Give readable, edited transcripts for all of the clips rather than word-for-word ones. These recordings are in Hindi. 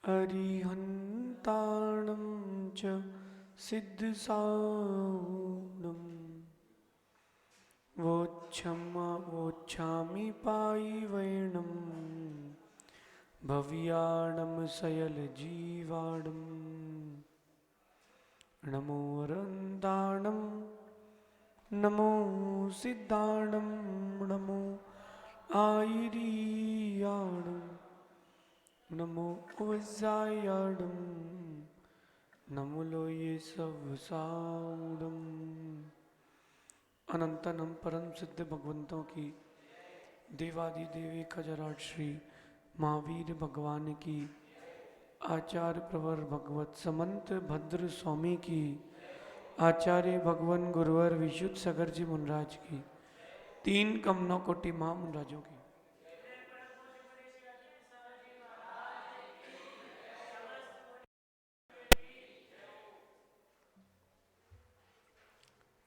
अरिहन्ताणं च सिद्धसाऊणम् वोच्छामि पायिवैणं भव्याणं सयलजीवाणं नमो अरन्ताणं नमो सिद्धाणं नमो आयिरीयाणं नमो उज्जायाणं नमो लोये सवसाऊणम्। अनंतनम परम सिद्ध भगवंतों की देवादिदेवी खजराट श्री महावीर भगवान की आचार्य प्रवर भगवत समंत भद्र स्वामी की आचार्य भगवान गुरुवर विशुद्ध सागर जी मुनराज की तीन कमनों कोटि महा मुनराजों की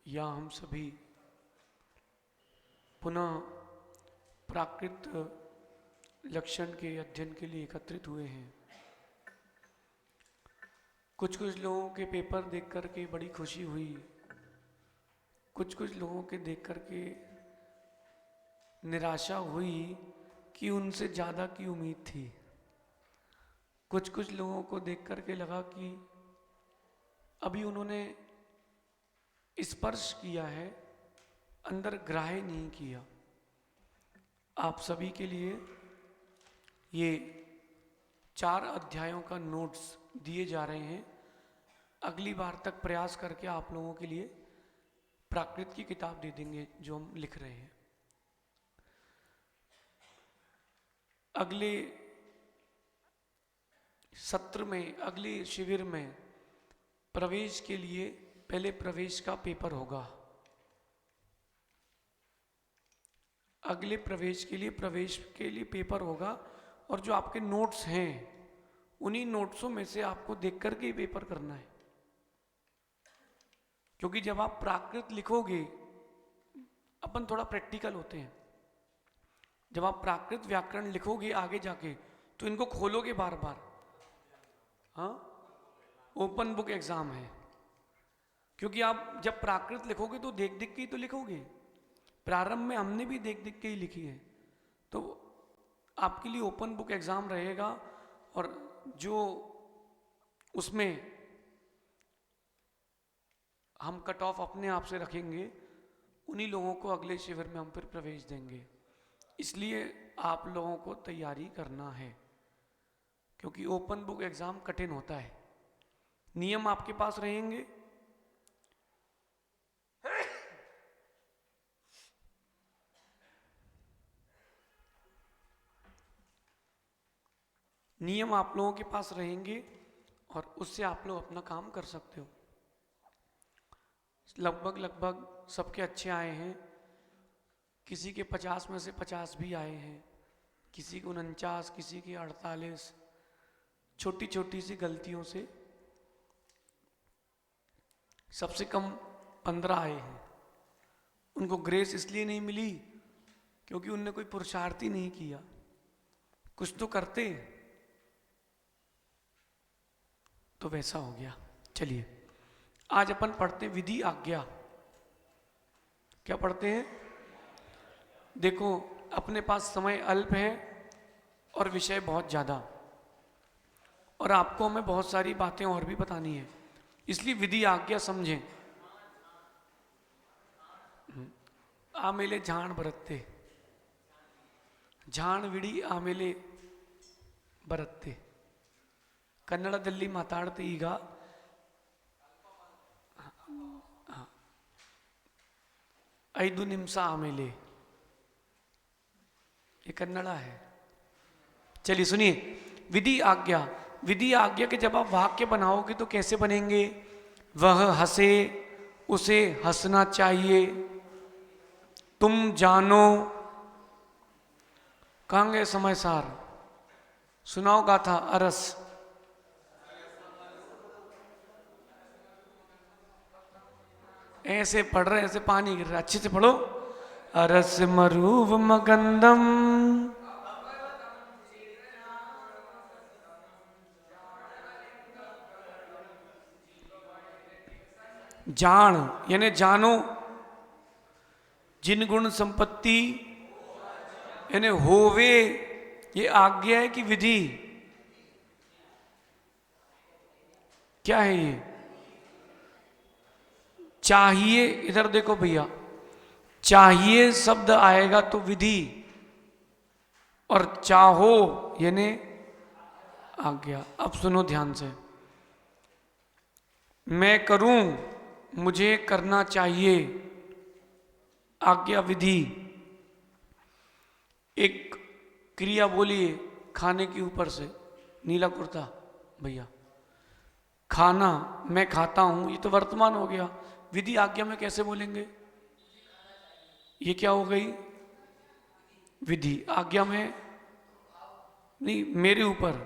या हम सभी पुनः प्राकृत लक्षण के अध्ययन के लिए एकत्रित हुए हैं। कुछ लोगों के पेपर देख कर के बड़ी खुशी हुई, कुछ लोगों के देख कर के निराशा हुई कि उनसे ज़्यादा की उम्मीद थी। कुछ लोगों को देख कर के लगा कि अभी उन्होंने स्पर्श किया है, अंदर ग्राह्य नहीं किया। आप सभी के लिए ये 4 अध्यायों का नोट्स दिए जा रहे हैं। अगली बार तक प्रयास करके आप लोगों के लिए प्राकृत की किताब दे देंगे जो हम लिख रहे हैं। अगले सत्र में, अगले शिविर में प्रवेश के लिए पहले प्रवेश का पेपर होगा। अगले प्रवेश के लिए पेपर होगा और जो आपके नोट्स हैं उन्हीं नोट्सों में से आपको देख करके ही पेपर करना है। क्योंकि जब आप प्राकृत लिखोगे, अपन थोड़ा प्रैक्टिकल होते हैं, जब आप प्राकृत व्याकरण लिखोगे आगे जाके तो इनको खोलोगे बार बार। हाँ, ओपन बुक एग्जाम है। क्योंकि आप जब प्राकृत लिखोगे तो देख देख के ही तो लिखोगे। प्रारंभ में हमने भी देख देख के ही लिखी है, तो आपके लिए ओपन बुक एग्जाम रहेगा। और जो उसमें हम कट ऑफ अपने आप से रखेंगे, उन्हीं लोगों को अगले शिविर में हम फिर प्रवेश देंगे। इसलिए आप लोगों को तैयारी करना है, क्योंकि ओपन बुक एग्जाम कठिन होता है। नियम आपके पास रहेंगे। नियम आप लोगों के पास रहेंगे और उससे आप लोग अपना काम कर सकते हो। लगभग सबके अच्छे आए हैं। किसी के 50 में से 50 भी आए हैं, किसी को 49, किसी के 48। छोटी छोटी सी गलतियों से सबसे कम 15 आए हैं। उनको ग्रेस इसलिए नहीं मिली क्योंकि उनने कोई पुरुषार्थ ही नहीं किया। कुछ तो करते तो वैसा हो गया। चलिए आज अपन पढ़ते विधि आज्ञा। क्या पढ़ते हैं? देखो, अपने पास समय अल्प है और विषय बहुत ज़्यादा, और आपको हमें बहुत सारी बातें और भी बतानी है, इसलिए विधि आज्ञा समझें। आमेले झाण बरतते, झाण विड़ी आमेले बरतते। कन्नड़ದಲ್ಲಿ ಮಾತಾಡ್ತೆ ಈಗ। 5 ನಿಮಿಷ ಆಮೇಲೆ, ये कन्नड़ा है। चलिए सुनिए, विधि आज्ञा। विधि आज्ञा के जब आप वाक्य बनाओगे तो कैसे बनेंगे? वह हंसे, उसे हंसना चाहिए, तुम जानो। कहेंगे समय सार, सुनाओ गाथा अरस। ऐसे पढ़ रहे, ऐसे पानी गिर रहा, अच्छे से पढ़ो। अरस मरूव मगंदम जान यानी जानो, जिन गुण संपत्ति यानी होवे, ये आज्ञा है कि विधि? क्या है ये? चाहिए, इधर देखो भैया, चाहिए शब्द आएगा तो विधि, और चाहो यानी आज्ञा। अब सुनो ध्यान से, मैं करूं, मुझे करना चाहिए, आज्ञा विधि। एक क्रिया बोलिए खाने के ऊपर से, नीला कुर्ता भैया, खाना, मैं खाता हूं, ये तो वर्तमान हो गया। विधि आज्ञा में कैसे बोलेंगे? ये क्या हो गई? विधि। आज्ञा में नहीं, मेरे ऊपर,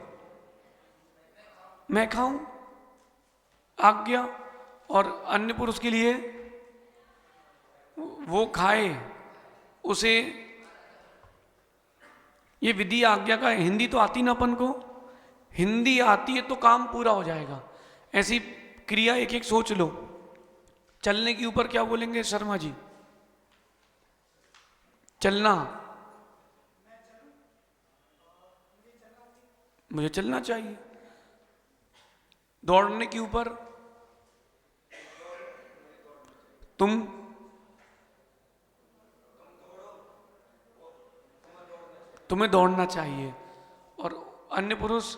मैं खाऊं, आज्ञा। और अन्य पुरुष के लिए वो खाए, उसे, ये विधि आज्ञा का। हिंदी तो आती ना अपन को, हिंदी आती है तो काम पूरा हो जाएगा। ऐसी क्रिया एक एक सोच लो। चलने के ऊपर क्या बोलेंगे शर्मा जी? चलना, मुझे चलना चाहिए। दौड़ने के ऊपर तुम, तुम्हें दौड़ना चाहिए। और अन्य पुरुष,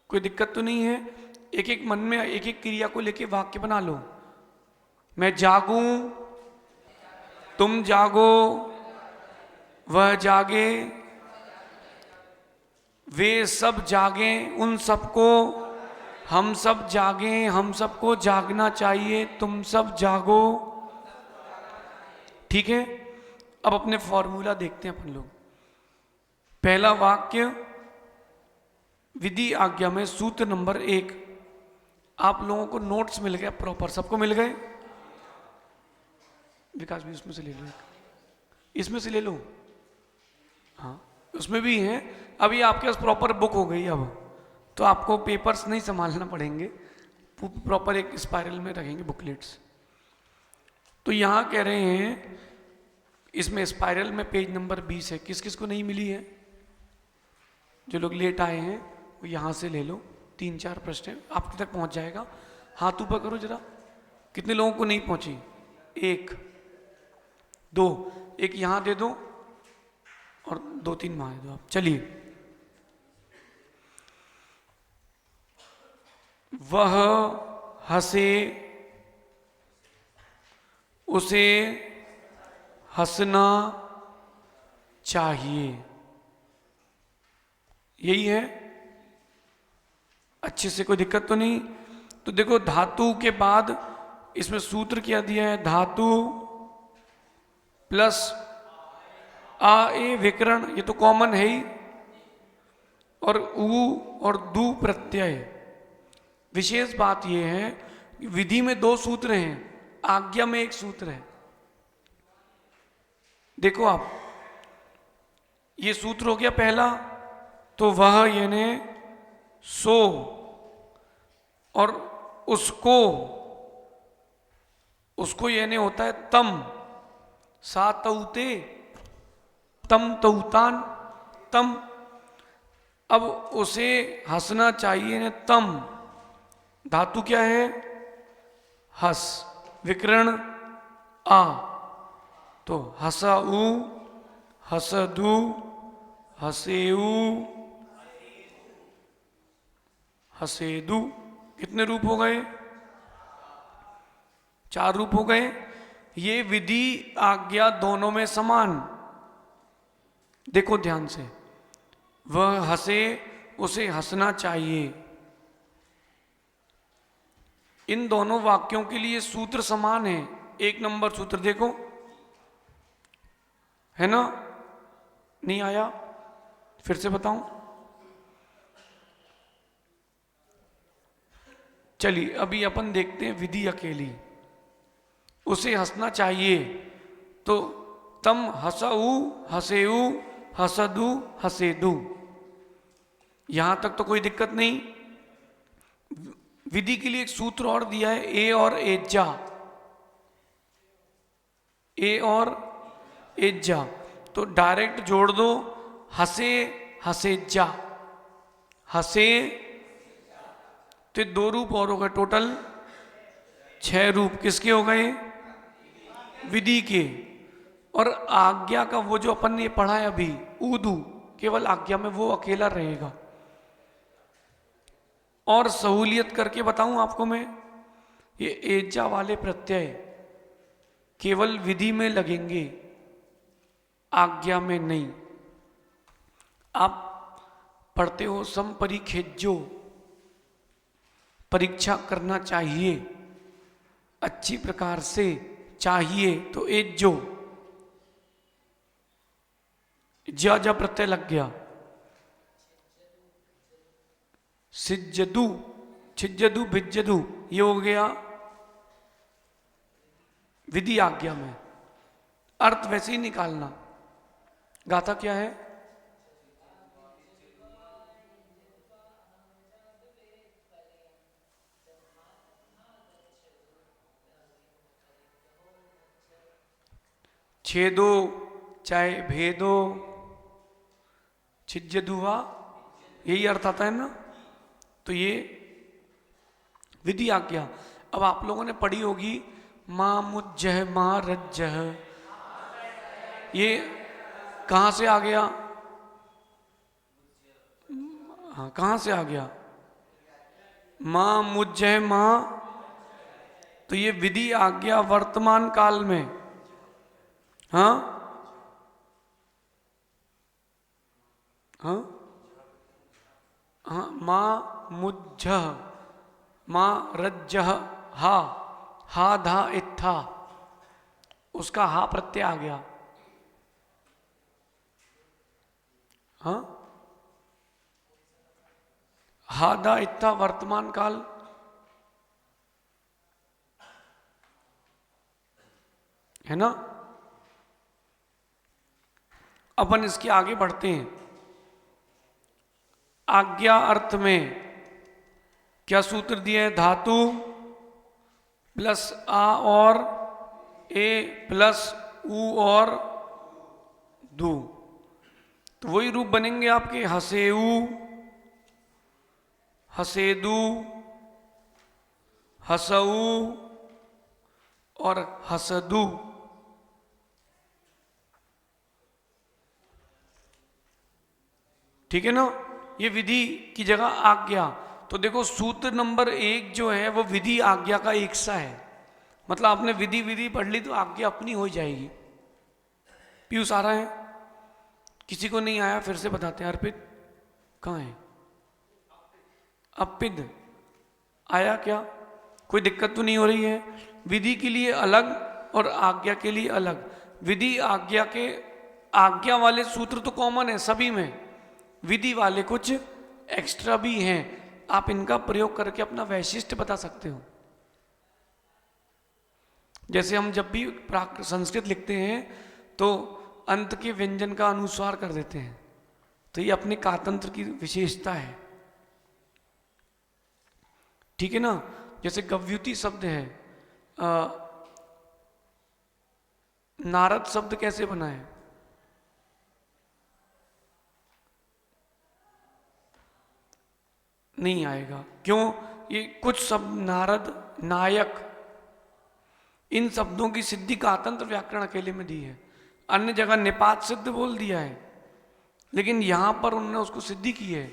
कोई दिक्कत तो नहीं है? एक एक मन में एक एक क्रिया को लेके वाक्य बना लो। मैं जागूं, तुम जागो, वह जागे, वे सब जागे, उन सबको, हम सब जागे, हम सबको जागना चाहिए, तुम सब जागो। ठीक है, अब अपने फॉर्मूला देखते हैं अपन लोग। पहला वाक्य विधि आज्ञा में सूत्र नंबर 1। आप लोगों को नोट्स मिल गए प्रॉपर? सबको मिल गए? विकास भी उसमें से ले लो, इसमें से ले लो, हाँ उसमें भी है। अभी आपके पास प्रॉपर बुक हो गई, अब तो आपको पेपर्स नहीं संभालना पड़ेंगे, प्रॉपर एक स्पाइरल में रखेंगे बुकलेट्स। तो यहाँ कह रहे हैं, इसमें स्पाइरल में पेज नंबर 20 है। किस किस को नहीं मिली है? जो लोग लेट आए हैं वो यहाँ से ले लो, 3-4 प्रश्न आपके तक पहुँच जाएगा। हाथ ऊपर करो जरा, कितने लोगों को नहीं पहुँची? 1 2, एक यहाँ दे दो और 2-3 वहाँ दे दो आप। चलिए, वह हंसे, उसे हंसना चाहिए, यही है। अच्छे से, कोई दिक्कत तो नहीं? तो देखो, धातु के बाद इसमें सूत्र क्या दिया है? धातु प्लस आ ए विकरण, ये तो कॉमन है ही, और उ और दू प्रत्यय। विशेष बात यह है कि विधि में 2 सूत्र हैं, आज्ञा में 1 सूत्र है। देखो आप, ये सूत्र हो गया पहला, तो वह यानी सो, और उसको, उसको यानी होता है तम, सा तऊते, तम तऊतान, तम। अब उसे हंसना चाहिए ने तम, धातु क्या है? हस, विकरण आ, तो हसाऊ, हसदू, हसेऊ, हसेदू। कितने रूप हो गए? 4 रूप हो गए। ये विधि आज्ञा दोनों में समान। देखो ध्यान से, वह हंसे, उसे हंसना चाहिए। इन दोनों वाक्यों के लिए सूत्र समान है। 1 नंबर सूत्र देखो, है ना? नहीं आया? फिर से बताऊं? चलिए, अभी अपन देखते हैं विधि अकेली। उसे हंसना चाहिए, तो तम हंसाऊ, हंसेऊ, हसदू, हसेदू। यहां तक तो कोई दिक्कत नहीं। विधि के लिए एक सूत्र और दिया है, ए और एज्जा, ए और एज्जा, तो डायरेक्ट जोड़ दो, हसे हसेज्जा, हसे, तो 2 रूप और हो गए, टोटल 6 रूप किसके हो गए? विधि के। और आज्ञा का वो जो अपन ने पढ़ा है अभी, ऊदू, केवल आज्ञा में वो अकेला रहेगा। और सहूलियत करके बताऊं आपको मैं, ये एज्जा वाले प्रत्यय केवल विधि में लगेंगे, आज्ञा में नहीं। आप पढ़ते हो संपरिखेज्यो, परीक्षा करना चाहिए, अच्छी प्रकार से चाहिए, तो एज्जो, जा प्रत्यय लग गया। सिज्जदू, छिज्जदू, भिज्जदू, ये हो गया विधि आज्ञा में। अर्थ वैसे ही निकालना। गाथा क्या है? छेदो चाहे भेदो, छिज्जदुआ, यही अर्थ आता है ना। तो ये विधि आज्ञा। अब आप लोगों ने पढ़ी होगी मां मुज्जह मां रज्जह, ये कहां से आ गया? हाँ, कहां से आ गया? मां मुज्जह मां, तो ये विधि आज्ञा वर्तमान काल में। हाँ हाँ हाँ, मां मुज्जह मां रज्जह, हा, हा धा इत्था, उसका हा प्रत्यय आ गया। हाँ, हा धा इत्था वर्तमान काल, है ना। अपन इसके आगे बढ़ते हैं। आज्ञा अर्थ में क्या सूत्र दिए हैं? धातु प्लस आ और ए प्लस ऊ और दू, तो वही रूप बनेंगे आपके, हसेऊ, हसेदू, हसऊ और हसदू। ठीक है ना। ये विधि की जगह आज्ञा। तो देखो सूत्र नंबर 1 जो है वो विधि आज्ञा का एक सा है। मतलब आपने विधि विधि पढ़ ली तो आज्ञा अपनी हो जाएगी। पीयूष आ रहा है? किसी को नहीं आया फिर से बताते हैं। अर्पित कहाँ है? अपिद आया क्या? कोई दिक्कत तो नहीं हो रही है? विधि के लिए अलग और आज्ञा के लिए अलग। विधि आज्ञा के, आज्ञा वाले सूत्र तो कॉमन है सभी में, विधि वाले कुछ एक्स्ट्रा भी हैं। आप इनका प्रयोग करके अपना वैशिष्ट्य बता सकते हो। जैसे हम जब भी संस्कृत लिखते हैं तो अंत के व्यंजन का अनुस्वार कर देते हैं, तो ये अपने कातंत्र की विशेषता है। ठीक है ना। जैसे गव्युति शब्द है, नारद शब्द कैसे बना है? नहीं आएगा। क्यों? ये कुछ शब्द नारद, नायक, इन शब्दों की सिद्धि कातंत्र व्याकरण अकेले में दी है। अन्य जगह निपात सिद्ध बोल दिया है, लेकिन यहां पर उन्होंने उसको सिद्धि की है।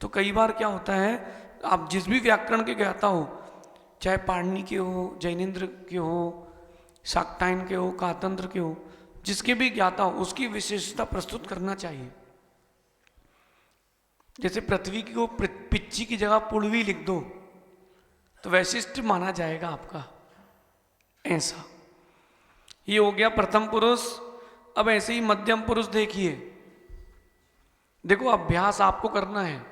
तो कई बार क्या होता है, आप जिस भी व्याकरण के ज्ञाता हो, चाहे पाणिनि के हो, जैनेन्द्र के हो, शाक्टायन के हो, कातंत्र के हो, जिसके भी ज्ञाता हो, उसकी विशेषता प्रस्तुत करना चाहिए। जैसे पृथ्वी को पिच्ची की जगह पुड़वी लिख दो तो वैशिष्ट माना जाएगा आपका, ऐसा। ये हो गया प्रथम पुरुष। अब ऐसे ही मध्यम पुरुष देखिए। देखो अभ्यास आपको करना है,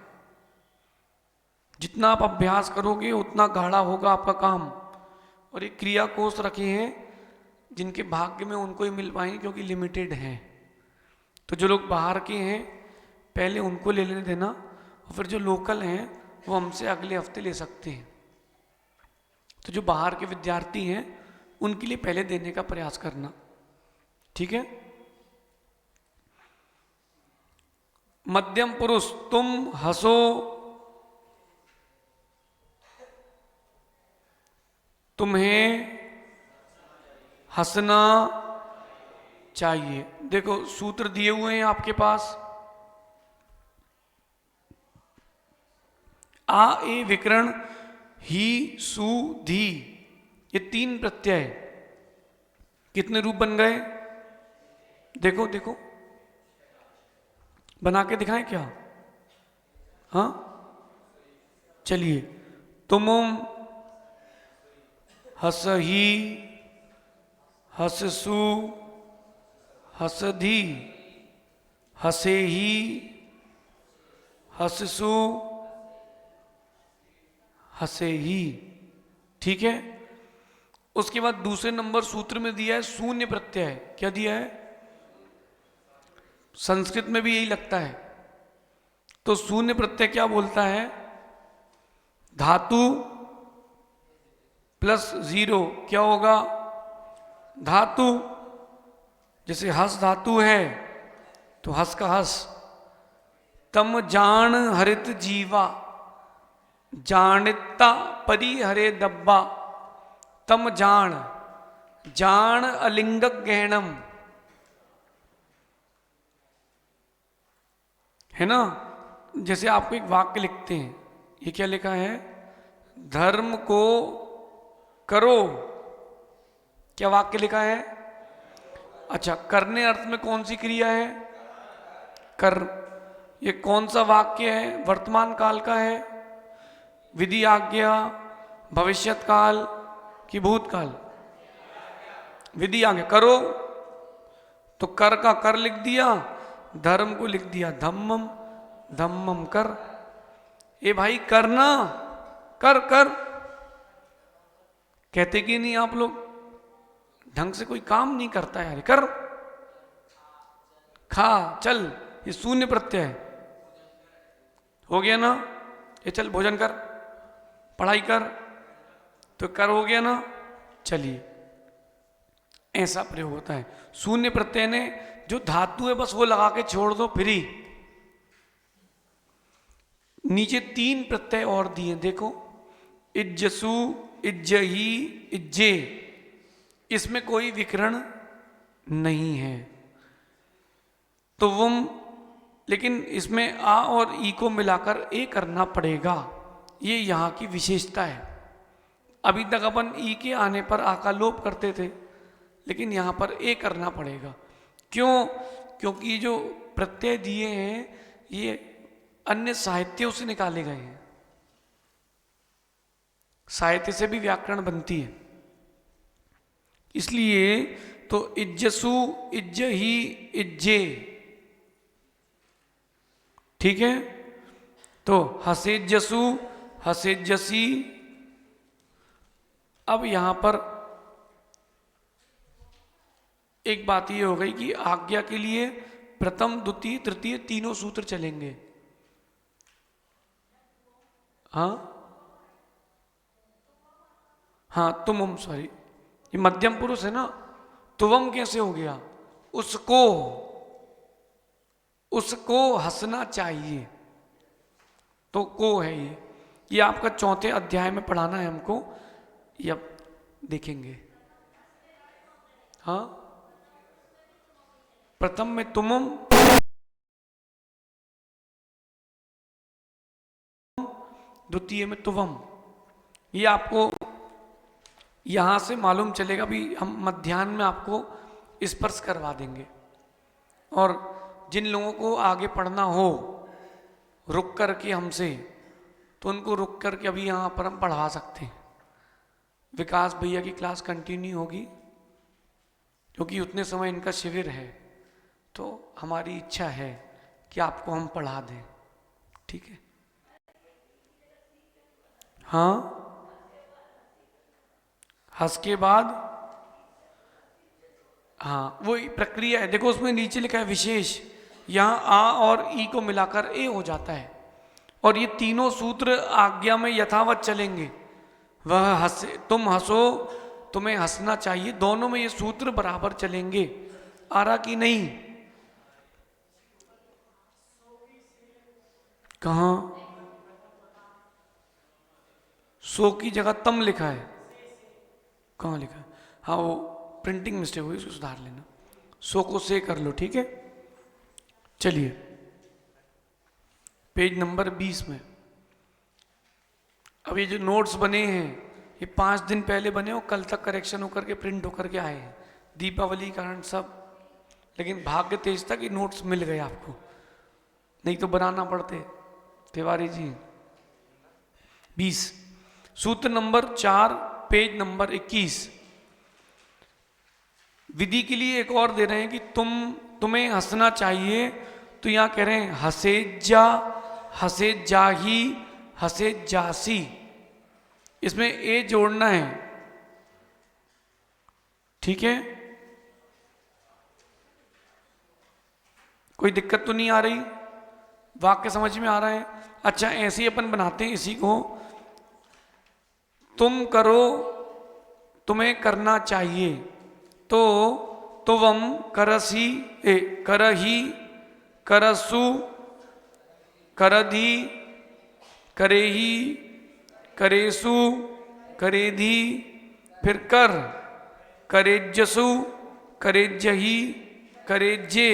जितना आप अभ्यास करोगे उतना गाढ़ा होगा आपका काम। और ये क्रिया कोष रखे हैं, जिनके भाग्य में उनको ही मिल पाएंगे क्योंकि लिमिटेड हैं। तो जो लोग बाहर के हैं पहले उनको ले लेने देना, और फिर जो लोकल हैं वो हमसे अगले हफ्ते ले सकते हैं। तो जो बाहर के विद्यार्थी हैं उनके लिए पहले देने का प्रयास करना, ठीक है। मध्यम पुरुष, तुम हंसो, तुम्हें हंसना चाहिए। देखो सूत्र दिए हुए हैं आपके पास। आ ए विकरण ही सु धी, ये 3 प्रत्यय कितने रूप बन गए? देखो देखो, बना के दिखाएं क्या? हाँ चलिए, तुम हसही, हससु, हसधी, हसे ही, हससु, हसे ही, ठीक है। उसके बाद दूसरे नंबर सूत्र में दिया है शून्य प्रत्यय। क्या दिया है? संस्कृत में भी यही लगता है। तो शून्य प्रत्यय क्या बोलता है? धातु प्लस 0 क्या होगा? धातु। जैसे हस धातु है तो हस का हस। तम जान हरित जीवा, जानिता परि हरे दब्बा। तम जान, जान अलिंगक गहनम, है ना। जैसे आपको एक वाक्य लिखते हैं, ये क्या लिखा है? धर्म को करो। क्या वाक्य लिखा है? अच्छा, करने अर्थ में कौन सी क्रिया है? कर। ये कौन सा वाक्य है? वर्तमान काल का है? विधि आज्ञा, भविष्यत काल कि भूतकाल? विधि आज्ञा। करो, तो कर का कर लिख दिया, धर्म को लिख दिया धम्मम, धम्मम कर। ए भाई करना, कर कर। कहते कि नहीं आप लोग? ढंग से कोई काम नहीं करता यार। कर, खा, चल, ये शून्य प्रत्यय हो गया ना। ये चल भोजन कर, पढ़ाई कर, तो कर हो गया ना। चलिए, ऐसा प्रयोग होता है। शून्य प्रत्यय ने जो धातु है बस वो लगा के छोड़ दो, फ्री। नीचे 3 प्रत्यय और दिए, देखो। इज्जसु, इज्जही, इज्जे, इसमें कोई विकरण नहीं है। तो वम, लेकिन इसमें आ और ई को मिलाकर ए करना पड़ेगा। ये यहाँ की विशेषता है। अभी तक अपन ई के आने पर आ का लोप करते थे, लेकिन यहाँ पर ए करना पड़ेगा। क्यों? क्योंकि जो प्रत्यय दिए हैं ये अन्य साहित्यों से निकाले गए हैं। साहित्य से भी व्याकरण बनती है, इसलिए तो इज्जसु, इज्जही, इज्जे, ठीक है। तो हसेजसु, हसेजसी। अब यहां पर एक बात ये हो गई कि आज्ञा के लिए प्रथम, द्वितीय, तृतीय तीनों सूत्र चलेंगे। हाँ हाँ, तुम, सॉरी, ये मध्यम पुरुष है ना। तुवम कैसे हो गया? उसको, उसको हंसना चाहिए, तो को है ये आपका 4थे अध्याय में पढ़ाना है हमको, ये अब देखेंगे। हाँ, प्रथम में तुमम, द्वितीय में तुवम। ये आपको यहां से मालूम चलेगा भी। हम मध्याह्न में आपको स्पर्श करवा देंगे। और जिन लोगों को आगे पढ़ना हो रुक करके हमसे, तो उनको रुक करके अभी यहाँ पर हम पढ़ा सकते हैं। विकास भैया की क्लास कंटिन्यू होगी, क्योंकि उतने समय इनका शिविर है। तो हमारी इच्छा है कि आपको हम पढ़ा दें, ठीक है। हाँ, हंस के बाद, हाँ वही प्रक्रिया है। देखो उसमें नीचे लिखा है विशेष, यहाँ आ और ई को मिलाकर ए हो जाता है। और ये तीनों सूत्र आज्ञा में यथावत चलेंगे। वह हंसे, तुम हंसो, तुम्हें हंसना चाहिए। दोनों में ये सूत्र बराबर चलेंगे। आ रहा कि नहीं? कहां? सो की जगह तम लिखा है। कहाँ लिखा है? हाँ, वो प्रिंटिंग मिस्टेक हुई, उसको सुधार लेना। सो को से कर लो, ठीक है। चलिए पेज नंबर 20 में। अब ये जो नोट्स बने हैं ये 5 दिन पहले बने और कल तक करेक्शन होकर के प्रिंट होकर के आए हैं, दीपावली के कारण सब। लेकिन भाग्य तेज था कि नोट्स मिल गए आपको, नहीं तो बनाना पड़ते। तिवारी जी 20 सूत्र नंबर 4 पेज नंबर 21। विधि के लिए एक और दे रहे हैं कि तुम्हें हंसना चाहिए, तो यहां कह रहे हैं हंसे जा, हंसे जाही, हंसे जासी। इसमें ए जोड़ना है, ठीक है। कोई दिक्कत तो नहीं आ रही? वाक्य समझ में आ रहा है? अच्छा, ऐसे ही अपन बनाते हैं इसी को। तुम करो, तुम्हें करना चाहिए, तो तुवम करसी, करही, करसु, करधी, करेही, करेसु, करेधी, फिर कर, करेजसु, करेजही, करेजे,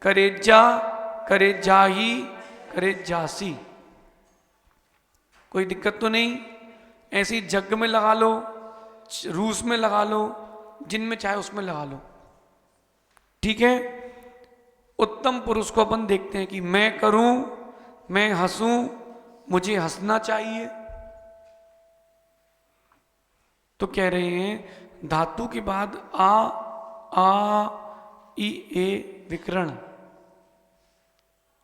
करेजा, करेजाही, करेजासी। कोई दिक्कत तो नहीं? ऐसी जग में लगा लो, रूस में लगा लो, जिनमें चाहे उसमें लगा लो, ठीक है। उत्तम पुरुष को अपन देखते हैं कि मैं करूं, मैं हंसूं, मुझे हंसना चाहिए। तो कह रहे हैं धातु के बाद आ ई ए विकरण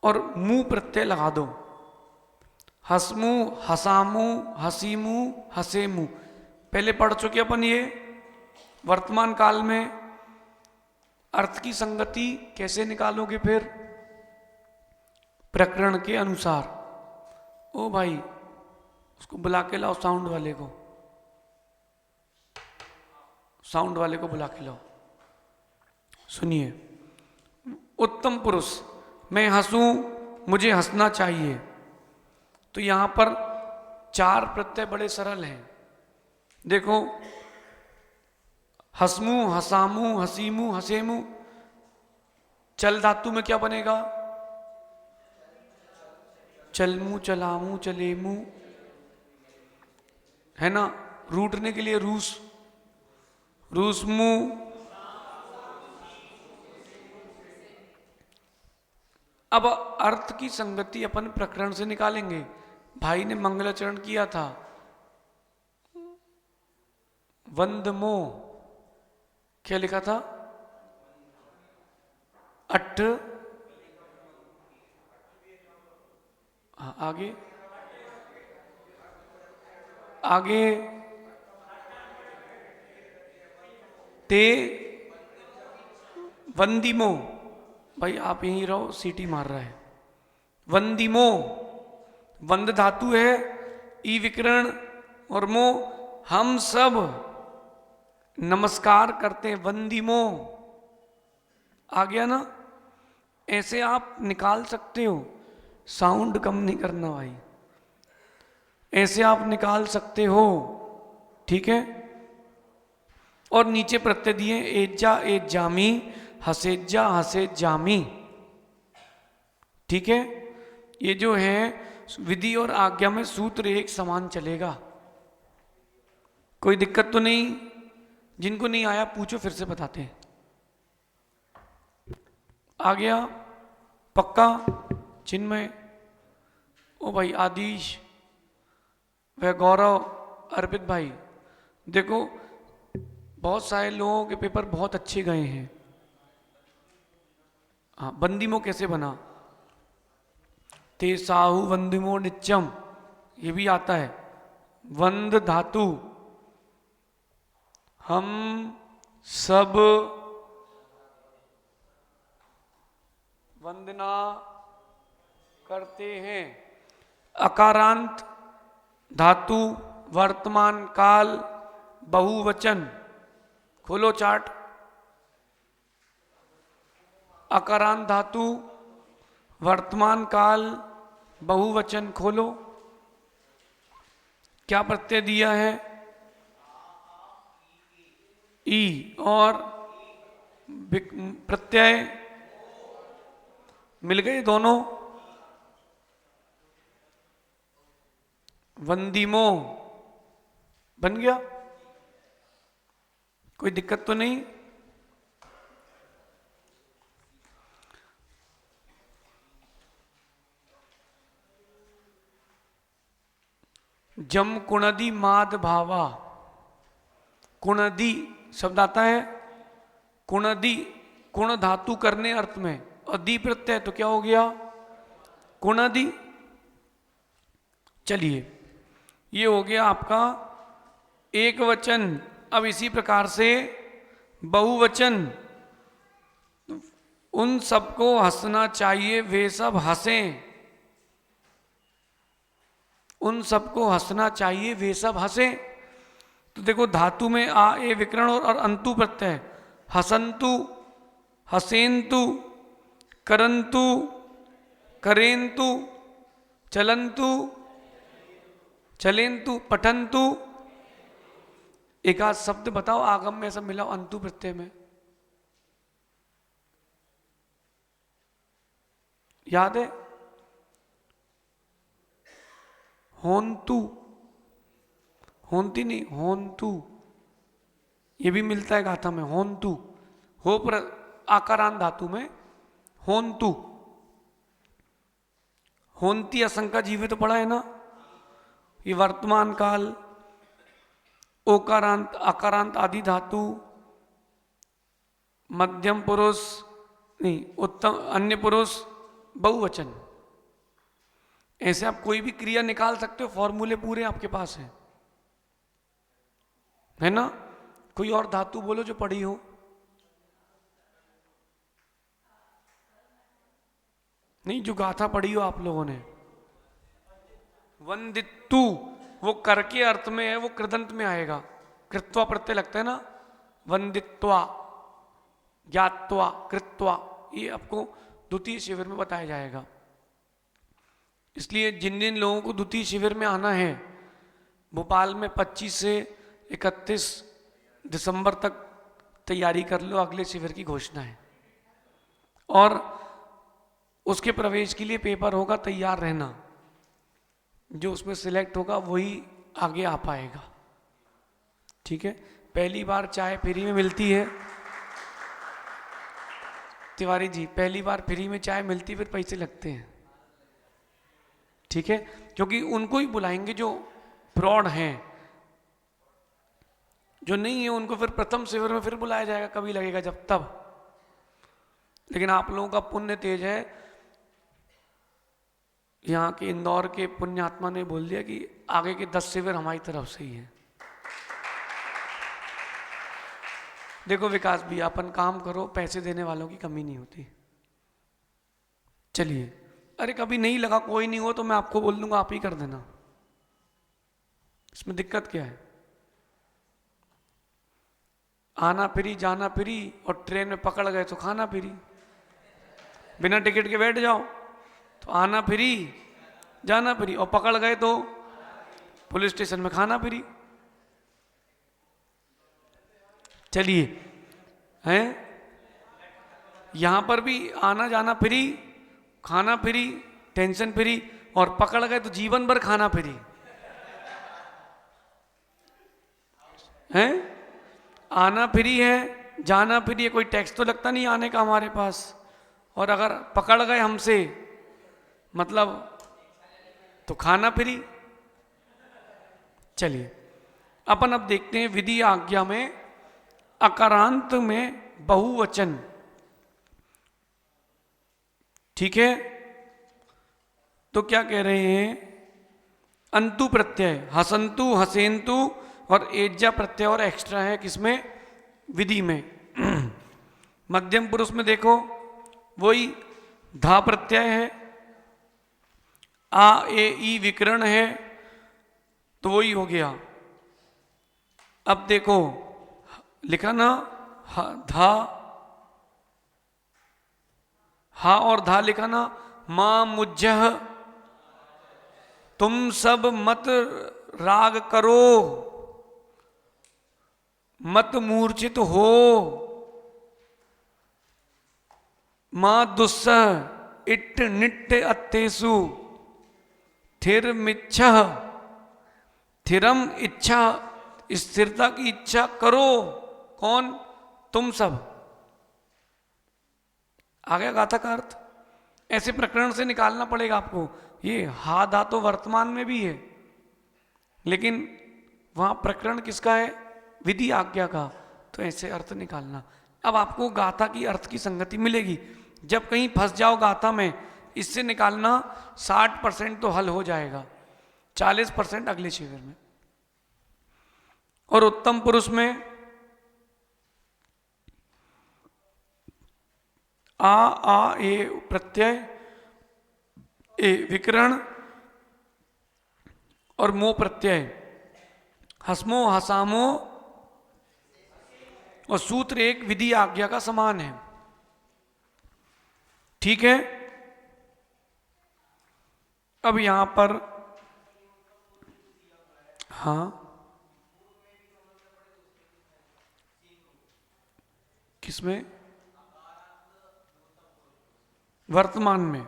और मुंह प्रत्यय लगा दो। हसमू, हसामू, हसीमू, हसेमू पहले पढ़ चुके अपन। ये वर्तमान काल में अर्थ की संगति कैसे निकालोगे? फिर प्रकरण के अनुसार। ओ भाई, उसको बुला के लाओ, साउंड वाले को, साउंड वाले को बुला के लाओ। सुनिए, उत्तम पुरुष, मैं हंसूं, मुझे हंसना चाहिए। तो यहां पर 4 प्रत्यय बड़े सरल हैं। देखो, हसमू, हसामू, हसीमू, हसेमू, चल धातु में क्या बनेगा? चलमू, चलामू, चलेमू, है ना। रूटने के लिए रूस, रूसमू। अब अर्थ की संगति अपन प्रकरण से निकालेंगे। भाई ने मंगलाचरण किया था, वंदमो, क्या लिखा था? अट्ठ, आगे आगे ते वंदिमो। भाई आप यहीं रहो, सीटी मार रहा है। वंदिमो, वंद धातु है, ई विकरण और मो, हम सब नमस्कार करते हैं। वंदिमो आ गया ना। ऐसे आप निकाल सकते हो, साउंड कम नहीं करना भाई, ऐसे आप निकाल सकते हो, ठीक है। और नीचे प्रत्यय दिए, एजा, एज जामी, हसेजा, हसे जामी, ठीक है। ये जो है विधि और आज्ञा में सूत्र एक समान चलेगा, कोई दिक्कत तो नहीं। जिनको नहीं आया पूछो, फिर से बताते हैं। आ गया पक्का? चिन्मय, ओ भाई आदिश, वह गौरव, अर्पित भाई, देखो बहुत सारे लोगों के पेपर बहुत अच्छे गए हैं। हाँ, बंदिमो कैसे बना? ते साहु वंदिमो नित्यम, ये भी आता है। वंद धातु, हम सब वंदना करते हैं। अकारांत धातु वर्तमान काल बहुवचन, खोलो चार्ट। अकारांत धातु वर्तमान काल बहुवचन, खोलो। क्या प्रत्यय दिया है? ई। और प्रत्यय मिल गए दोनों। वंदिमो बन गया, कोई दिक्कत तो नहीं? जम कुणदी माद भावा, कुणदी शब्द आता है। कुणदी, कुण धातु करने अर्थ में, और दी प्रत्यय तो क्या हो गया? कुणदी। चलिए, ये हो गया आपका एक वचन। अब इसी प्रकार से बहुवचन, उन सबको हंसना चाहिए वे सब हंसें। उन सबको हंसना चाहिए वे सब हंसें। तो देखो धातु में आ ए विकरण और अंतु प्रत्यय। हसंतु, हसेंतु, करंतु, करेंतु, चलंतु, चलेंतु, पठंतु। एक आध शब्द बताओ आगम में सब मिलाओ अंतु प्रत्यय में, याद है? होंतु, होंती नहीं, होंतु, ये भी मिलता है गाथा में। होंतु, हो पर आकारांत धातु में होंतु। होंती असंका जीवे तो पढ़ा है ना? ये वर्तमान काल, ओकारांत आकारांत आदि धातु, मध्यम पुरुष नहीं, उत्तम अन्य पुरुष, बहुवचन। ऐसे आप कोई भी क्रिया निकाल सकते हो, फॉर्मूले पूरे आपके पास है ना? कोई और धातु बोलो जो पढ़ी हो। नहीं, जो गाथा पढ़ी हो आप लोगों ने। वंदितु, वो कर के अर्थ में है, वो कृदंत में आएगा। कृत्वा प्रत्यय लगता है ना, वंदित्वा, ज्ञात्वा, कृत्वा। ये आपको द्वितीय शिविर में बताया जाएगा। इसलिए जिन जिन लोगों को द्वितीय शिविर में आना है, भोपाल में 25 से 31 दिसंबर तक तैयारी कर लो, अगले शिविर की घोषणा है। और उसके प्रवेश के लिए पेपर होगा, तैयार रहना। जो उसमें सिलेक्ट होगा वही आगे आ पाएगा, ठीक है? पहली बार चाय फ्री में मिलती है तिवारी जी, पहली बार फ्री में चाय मिलती, फिर पैसे लगते हैं, ठीक है? क्योंकि उनको ही बुलाएंगे जो प्रौढ़ हैं। जो नहीं है उनको फिर प्रथम शिविर में फिर बुलाया जाएगा, कभी लगेगा जब तब। लेकिन आप लोगों का पुण्य तेज है, यहाँ के इंदौर के पुण्यात्मा ने बोल दिया कि आगे के 10 शिविर हमारी तरफ से ही है। देखो विकास भी, अपन काम करो, पैसे देने वालों की कमी नहीं होती। चलिए, अरे कभी नहीं लगा, कोई नहीं हो तो मैं आपको बोल दूंगा, आप ही कर देना, इसमें दिक्कत क्या है? आना फ्री, जाना फ्री, और ट्रेन में पकड़ गए तो खाना फ्री। बिना टिकट के बैठ जाओ तो आना फ्री, जाना फ्री, और पकड़ गए तो पुलिस स्टेशन में खाना फ्री। चलिए, हैं यहां पर भी आना जाना फ्री, खाना फ्री, टेंशन फ्री, और पकड़ गए तो जीवन भर खाना फ्री। हैं, आना फ्री है, जाना फ्री है, कोई टैक्स तो लगता नहीं आने का हमारे पास। और अगर पकड़ गए हमसे, मतलब तो खाना फ्री। चलिए, अपन अब देखते हैं विधि आज्ञा में अकारांत में बहुवचन, ठीक है? तो क्या कह रहे हैं? अंतु प्रत्यय, हसंतु, हसेंतु, और एज्जा प्रत्यय और एक्स्ट्रा है किसमें? विधि में। मध्यम पुरुष में देखो वही धा प्रत्यय है, आ ए ई विकरण है, तो वही हो गया। अब देखो लिखा ना, धा, हा और धा लिखा ना, मां मुज्जह, तुम सब मत राग करो, मत मूर्छित हो, मां दुस्सह इट्ट निट्ट अत्तेसु, थिर मिच्छः, थिरम इच्छा, स्थिरता की इच्छा करो। कौन? तुम सब। आ गया गाथा का अर्थ? ऐसे प्रकरण से निकालना पड़ेगा आपको। ये हा धा तो वर्तमान में भी है, लेकिन वहां प्रकरण किसका है? विधि आज्ञा का। तो ऐसे अर्थ निकालना। अब आपको गाथा की अर्थ की संगति मिलेगी। जब कहीं फंस जाओ गाथा में, इससे निकालना 60% तो हल हो जाएगा, 40% अगले शिविर में। और उत्तम पुरुष में आ ए प्रत्यय, ए विकरण और मो प्रत्यय, हसमो हसामो, और सूत्र एक विधि आज्ञा का समान है। ठीक है। अब यहां पर हाँ, किसमें? वर्तमान में।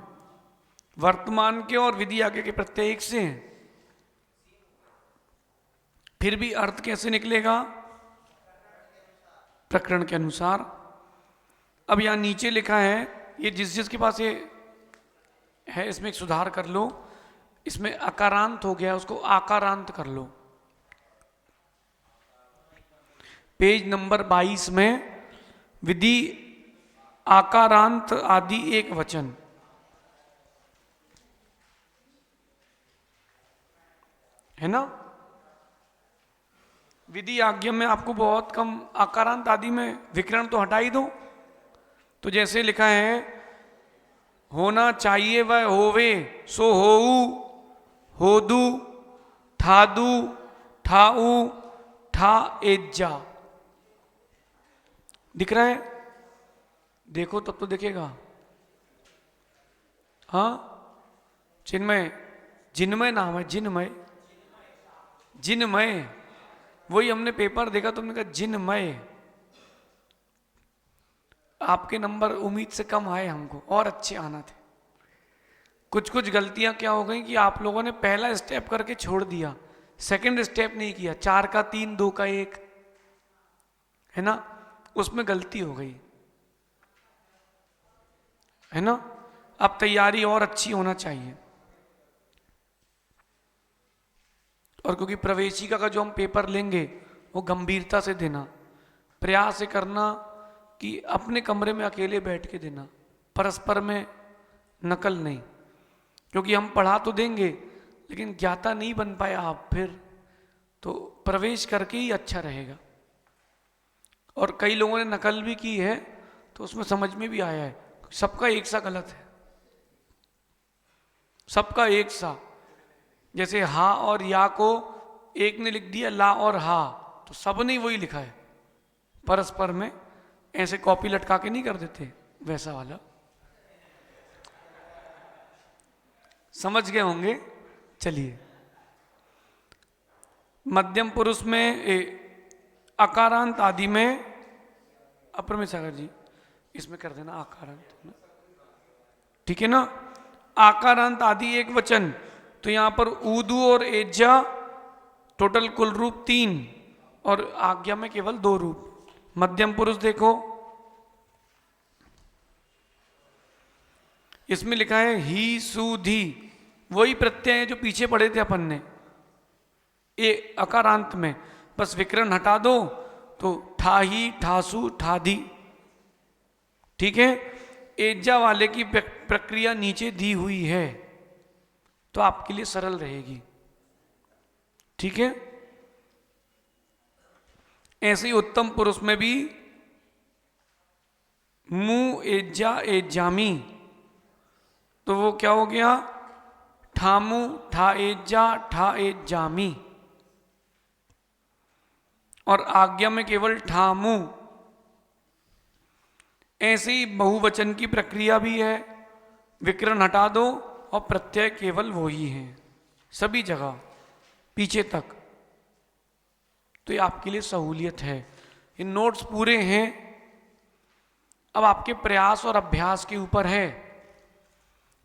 वर्तमान के और विधि आज्ञा के प्रत्यय एक से हैं, फिर भी अर्थ कैसे निकलेगा? प्रकरण के अनुसार। अब यहां नीचे लिखा है, ये जिस जिसके पास ये है इसमें एक सुधार कर लो। इसमें अकारांत हो गया, उसको आकारांत कर लो। पेज नंबर 22 में विधि आकारांत आदि एक वचन है ना। विधि आज्ञा में आपको बहुत कम आकारांत आदि में विकरण तो हटा ही दो। तो जैसे लिखा है, होना चाहिए वह होवे, सो होऊ, होदू, ठादू, ठाऊ, ठा एज्जा। दिख रहा है? देखो तब तो दिखेगा। हाँ, चिन्मय, जिन्मय नाम है, जिन्मय, जिन्मय। वही हमने पेपर देखा तो हमने कहा जिन्मय। आपके नंबर उम्मीद से कम आए, हमको और अच्छे आना थे। कुछ कुछ गलतियां क्या हो गई कि आप लोगों ने पहला स्टेप करके छोड़ दिया, सेकंड स्टेप नहीं किया। 4 का 3, 2 का 1, है ना, उसमें गलती हो गई, है ना। अब तैयारी और अच्छी होना चाहिए। और क्योंकि प्रवेशिका का जो हम पेपर लेंगे वो गंभीरता से देना, प्रयास से करना कि अपने कमरे में अकेले बैठ के देना, परस्पर में नकल नहीं। क्योंकि हम पढ़ा तो देंगे लेकिन ज्ञाता नहीं बन पाए आप, फिर तो प्रवेश करके ही अच्छा रहेगा। और कई लोगों ने नकल भी की है तो उसमें समझ में भी आया है, सबका एक सा गलत है, सबका एक सा। जैसे हा और या को एक ने लिख दिया ला और हा, तो सब ने वही लिखा है, परस्पर में ऐसे कॉपी लटका के नहीं कर देते, वैसा वाला। समझ गए होंगे। चलिए, मध्यम पुरुष में अकारांत आदि में, अपर सागर जी इसमें कर देना आकारांत, ठीक है ना। आकारांत आदि एक वचन, तो यहां पर ऊदू और एज्जा टोटल कुल रूप 3 और आज्ञा में केवल 2 रूप। मध्यम पुरुष देखो, इसमें लिखा है ही सु धी, वही प्रत्यय है जो पीछे पढ़े थे अपन ने ए अकारांत में, बस विकरण हटा दो तो ठाही, ठासु, ठाधी। ठीक है। एज्जा वाले की प्रक्रिया नीचे दी हुई है तो आपके लिए सरल रहेगी। ठीक है। ऐसे ही उत्तम पुरुष में भी मु एज्जा एज्जामी, तो वो क्या हो गया, ठामू ठा एज्जा ठा एज्जामी। और आज्ञा में केवल ठामू। ऐसे ही बहुवचन की प्रक्रिया भी है, विकरण हटा दो और प्रत्यय केवल वो ही है सभी जगह पीछे तक। तो ये आपके लिए सहूलियत है। ये नोट्स पूरे हैं, अब आपके प्रयास और अभ्यास के ऊपर है।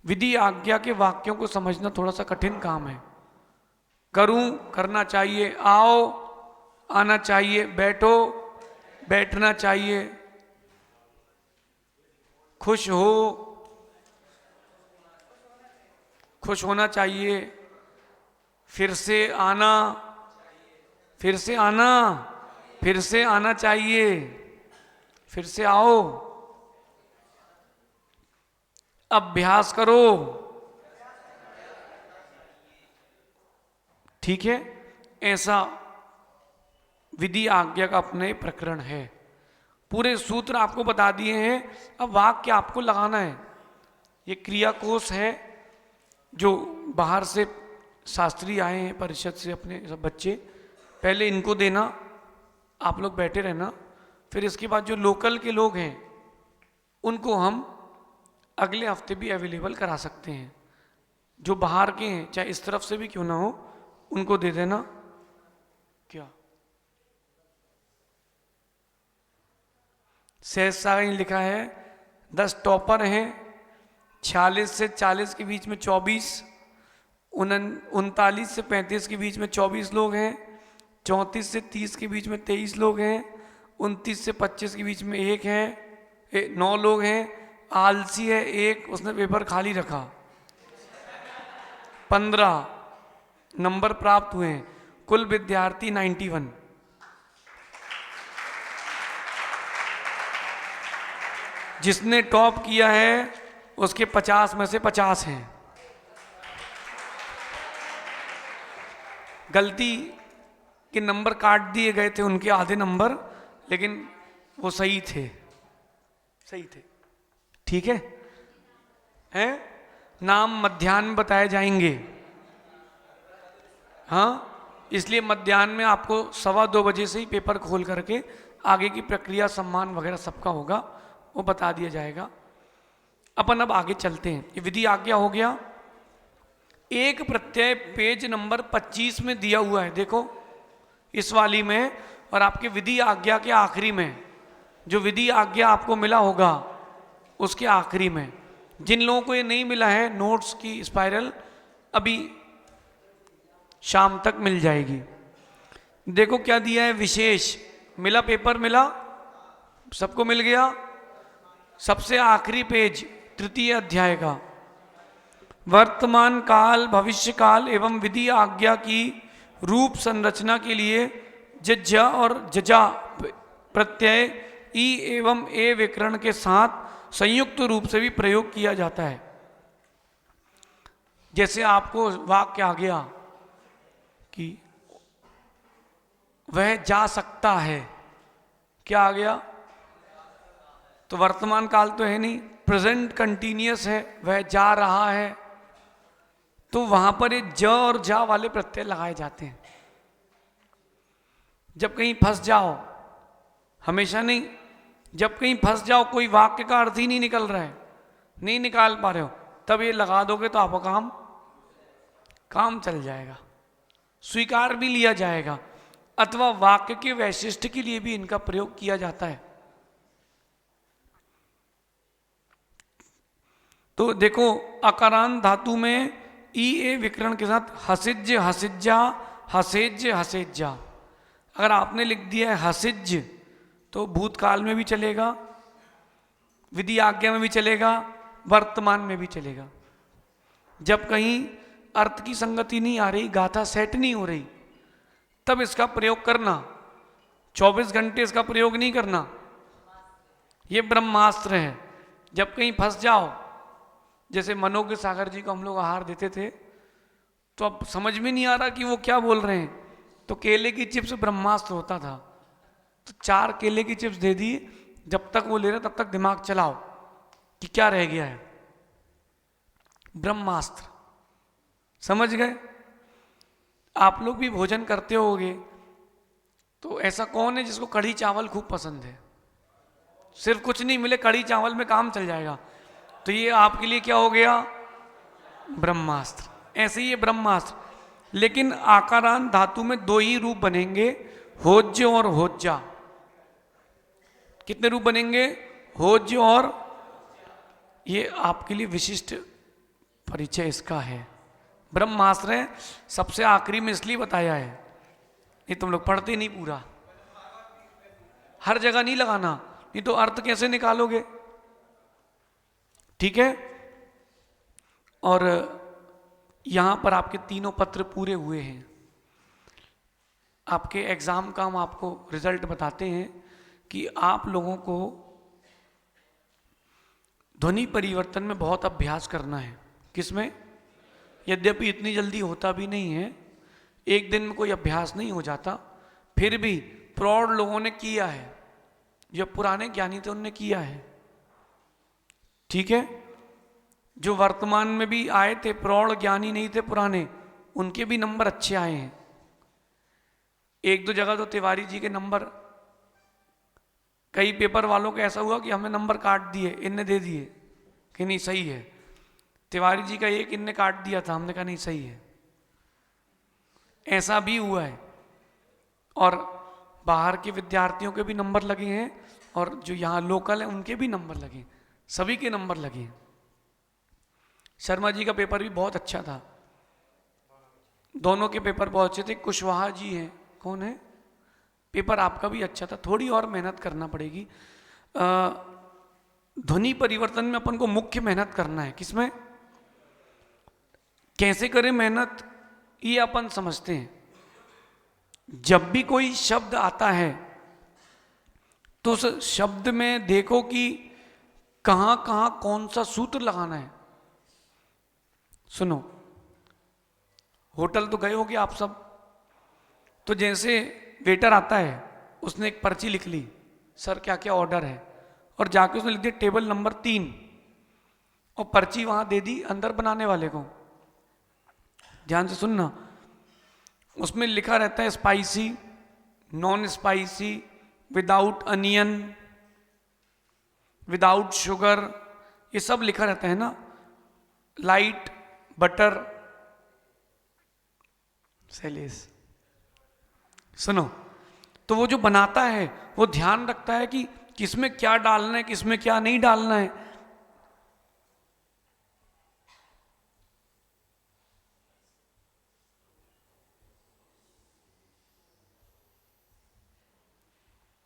विधि आज्ञा के वाक्यों को समझना थोड़ा सा कठिन काम है। करूं, करना चाहिए, आओ, आना चाहिए, बैठो, बैठना चाहिए, खुश हो, खुश होना चाहिए, फिर से आना, फिर से आना, फिर से आना चाहिए, फिर से आओ, अभ्यास करो। ठीक है, ऐसा विधि आज्ञा का अपने प्रकरण है। पूरे सूत्र आपको बता दिए हैं, अब वाक्य आपको लगाना है। ये क्रिया कोश है जो बाहर से शास्त्री आए हैं परिषद से, अपने सब बच्चे, पहले इनको देना, आप लोग बैठे रहना। फिर इसके बाद जो लोकल के लोग हैं उनको हम अगले हफ्ते भी अवेलेबल करा सकते हैं। जो बाहर के हैं, चाहे इस तरफ से भी क्यों ना हो, उनको दे देना। क्या सहसा लिखा है, 10 टॉपर हैं, 46 से 40 के बीच में 24, 39 से 35 के बीच में 24 लोग हैं, 34 से 30 के बीच में 23 लोग हैं, 29 से 25 के बीच में 1 है, 9 लोग हैं। आलसी है एक, उसने पेपर खाली रखा। 15 नंबर प्राप्त हुए हैं, कुल विद्यार्थी 91। जिसने टॉप किया है उसके 50 में से 50 हैं। गलती के नंबर काट दिए गए थे उनके आधे नंबर, लेकिन वो सही थे, सही थे। ठीक है, हैं? नाम मध्याह्न में बताए जाएंगे। हाँ, इसलिए मध्याह्न में आपको 2:15 बजे से ही पेपर खोल करके आगे की प्रक्रिया, सम्मान वगैरह सबका होगा, वो बता दिया जाएगा। अपन अब आगे चलते हैं। ये विधि आज्ञा हो गया। एक प्रत्यय पेज नंबर 25 में दिया हुआ है, देखो इस वाली में, और आपके विधि आज्ञा के आखिरी में, जो विधि आज्ञा आपको मिला होगा उसके आखिरी में। जिन लोगों को ये नहीं मिला है, नोट्स की स्पाइरल अभी शाम तक मिल जाएगी। देखो क्या दिया है, विशेष मिला, पेपर मिला, सबको मिल गया। सबसे आखिरी पेज, तृतीय अध्याय का, वर्तमान काल, भविष्य काल एवं विधि आज्ञा की रूप संरचना के लिए जज और जजा प्रत्यय ई एवं ए विकरण के साथ संयुक्त रूप से भी प्रयोग किया जाता है। जैसे आपको वाक्य आ गया कि वह जा सकता है, क्या आ गया? तो वर्तमान काल तो है नहीं, प्रेजेंट कंटिन्यूअस है, वह जा रहा है, तो वहां पर ये ज और जा वाले प्रत्यय लगाए जाते हैं। जब कहीं फंस जाओ, हमेशा नहीं, जब कहीं फंस जाओ, कोई वाक्य का अर्थ ही नहीं निकल रहा है, नहीं निकाल पा रहे हो, तब ये लगा दोगे तो आपका काम चल जाएगा, स्वीकार भी लिया जाएगा। अथवा वाक्य के वैशिष्ट के लिए भी इनका प्रयोग किया जाता है। तो देखो, अकारांत धातु में ई ए विकरण के साथ हसिज, हसिज्जा, हसेज, हसेज्जा। अगर आपने लिख दिया है हसिज, तो भूतकाल में भी चलेगा, विधि आज्ञा में भी चलेगा, वर्तमान में भी चलेगा। जब कहीं अर्थ की संगति नहीं आ रही, गाथा सेट नहीं हो रही, तब इसका प्रयोग करना। 24 घंटे इसका प्रयोग नहीं करना, ये ब्रह्मास्त्र है। जब कहीं फंस जाओ, जैसे मनोज्ञ सागर जी को हम लोग आहार देते थे, तो अब समझ में नहीं आ रहा कि वो क्या बोल रहे हैं, तो केले की चिप्स ब्रह्मास्त्र होता था, तो 4 केले की चिप्स दे दी, जब तक वो ले रहे तब तक दिमाग चलाओ कि क्या रह गया है, ब्रह्मास्त्र। समझ गए? आप लोग भी भोजन करते होगे, तो ऐसा कौन है जिसको कढ़ी चावल खूब पसंद है? सिर्फ कुछ नहीं मिले, कढ़ी चावल में काम चल जाएगा। तो ये आपके लिए क्या हो गया? ब्रह्मास्त्र। ऐसे ही ये ब्रह्मास्त्र। लेकिन आकारांत धातु में दो ही रूप बनेंगे, होज्य और होज्जा। कितने रूप बनेंगे? होज्य और, ये आपके लिए विशिष्ट परिचय इसका है। ब्रह्मास्त्र है, सबसे आखिरी में इसलिए बताया है, ये तुम लोग पढ़ते नहीं पूरा, हर जगह नहीं लगाना, नहीं तो अर्थ कैसे निकालोगे? ठीक है। और यहां पर आपके तीनों पत्र पूरे हुए हैं। आपके एग्जाम का हम आपको रिजल्ट बताते हैं कि आप लोगों को ध्वनि परिवर्तन में बहुत अभ्यास करना है। किसमें? यद्यपि इतनी जल्दी होता भी नहीं है, एक दिन में कोई अभ्यास नहीं हो जाता, फिर भी प्रौढ़ लोगों ने किया है, जो पुराने ज्ञानी थे उनने किया है। ठीक है। जो वर्तमान में भी आए थे, प्रौढ़ ज्ञानी नहीं थे पुराने, उनके भी नंबर अच्छे आए हैं। एक दो जगह तो तिवारी जी के नंबर, कई पेपर वालों को ऐसा हुआ कि हमें नंबर काट दिए, इनने दे दिए कि नहीं सही है। तिवारी जी का एक इनने काट दिया था, हमने कहा नहीं सही है। ऐसा भी हुआ है। और बाहर के विद्यार्थियों के भी नंबर लगे हैं, और जो यहाँ लोकल है उनके भी नंबर लगे, सभी के नंबर लगे हैं। शर्मा जी का पेपर भी बहुत अच्छा था, दोनों के पेपर बहुत अच्छे थे। कुशवाहा जी हैं, कौन है, पेपर आपका भी अच्छा था, थोड़ी और मेहनत करना पड़ेगी। ध्वनि परिवर्तन में अपन को मुख्य मेहनत करना है। किसमें? कैसे करें मेहनत, ये अपन समझते हैं। जब भी कोई शब्द आता है तो उस शब्द में देखो कि कहां कहां कौन सा सूत्र लगाना है। सुनो, होटल तो गए होगे आप सब, तो जैसे वेटर आता है, उसने एक पर्ची लिख ली, सर क्या क्या ऑर्डर है, और जाके उसने लिख दिया टेबल नंबर 3, और पर्ची वहां दे दी अंदर बनाने वाले को। ध्यान से सुनना, उसमें लिखा रहता है spicy, non spicy, without onion, without sugar, ये सब लिखा रहता है ना, लाइट, बटर, सैलेस। सुनो, तो वो जो बनाता है वो ध्यान रखता है कि किसमें क्या डालना है, किसमें क्या नहीं डालना है।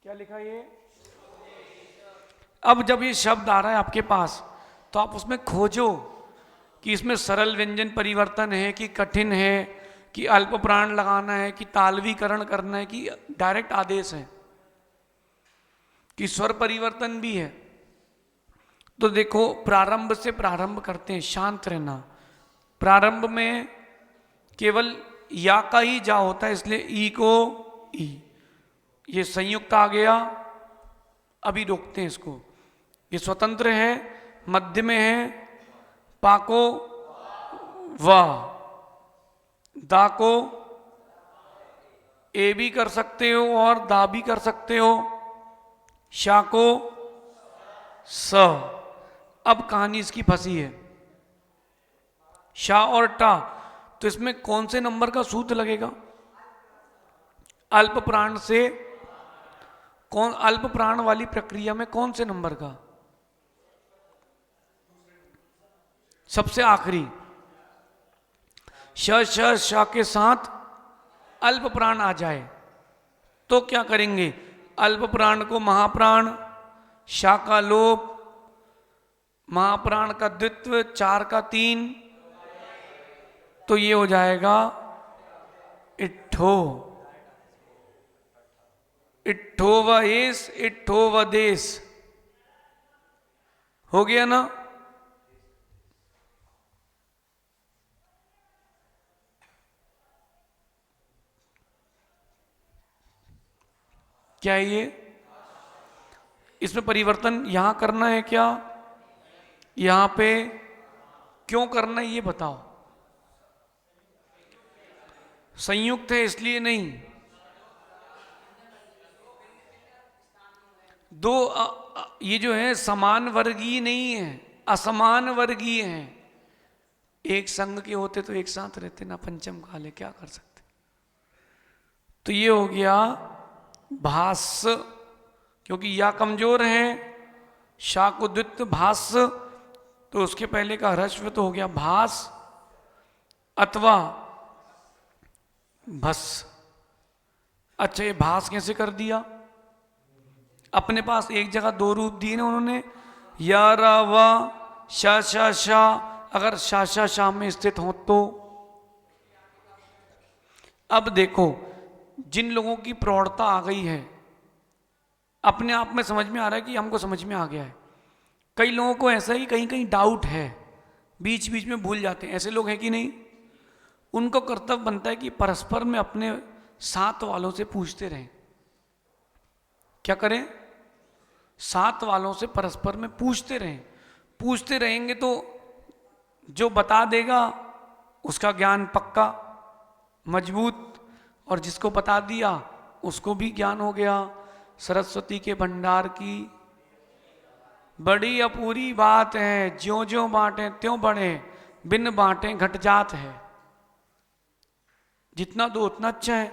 क्या लिखा ये? अब जब ये शब्द आ रहा है आपके पास, तो आप उसमें खोजो कि इसमें सरल व्यंजन परिवर्तन है कि कठिन है, कि अल्प प्राण लगाना है, कि तालवीकरण करना है, कि डायरेक्ट आदेश है, कि स्वर परिवर्तन भी है। तो देखो, प्रारंभ से प्रारंभ करते हैं, शांत रहना। प्रारंभ में केवल या का ही जा होता है, इसलिए ई को ई, ये संयुक्त आ गया, अभी रोकते हैं इसको, ये स्वतंत्र है, मध्य में है, पाको वाह, दा को ए भी कर सकते हो और दा भी कर सकते हो, शा को स। अब कहानी इसकी फंसी है, शा और टा, तो इसमें कौन से नंबर का सूत्र लगेगा? अल्प प्राण से, कौन अल्प प्राण वाली प्रक्रिया में कौन से नंबर का? सबसे आखिरी। श श श के साथ अल्प प्राण आ जाए तो क्या करेंगे? अल्प प्राण को महाप्राण, शा का लोप, महाप्राण का द्वित्व, 4 का 3, तो ये हो जाएगा इट्ठो। इट्ठो व एस, इट्ठो व देश, हो गया ना? क्या है ये? इसमें परिवर्तन यहां करना है क्या? यहां पे क्यों करना है ये बताओ। संयुक्त है इसलिए नहीं, ये जो है समान वर्गीय नहीं है, असमान वर्गीय है। एक संघ के होते तो एक साथ रहते ना, पंचम काले क्या कर सकते। तो ये हो गया भाष्य, क्योंकि या कमजोर है, शाक उद्युक्त भाष्य, तो उसके पहले का ह्रस्व तो हो गया भास अथवा भस। अच्छा, ये भास कैसे कर दिया? अपने पास एक जगह दो रूप दिए ना उन्होंने, या रा वा शा शा शा। अगर शा शा शा में स्थित हो तो अब देखो, जिन लोगों की प्रौढ़ता आ गई है, अपने आप में समझ में आ रहा है कि हमको समझ में आ गया है। कई लोगों को ऐसा ही कहीं कहीं डाउट है, बीच बीच में भूल जाते हैं, ऐसे लोग हैं कि नहीं? उनको कर्तव्य बनता है कि परस्पर में अपने साथ वालों से पूछते रहें। क्या करें? साथ वालों से परस्पर में पूछते रहें। पूछते रहेंगे तो जो बता देगा उसका ज्ञान पक्का मजबूत, और जिसको बता दिया उसको भी ज्ञान हो गया। सरस्वती के भंडार की बड़ी अपूरी बात है, ज्यों ज्यों बांटे त्यों बढ़े, बिन बांटे घट जात है। जितना दो उतना अच्छा है।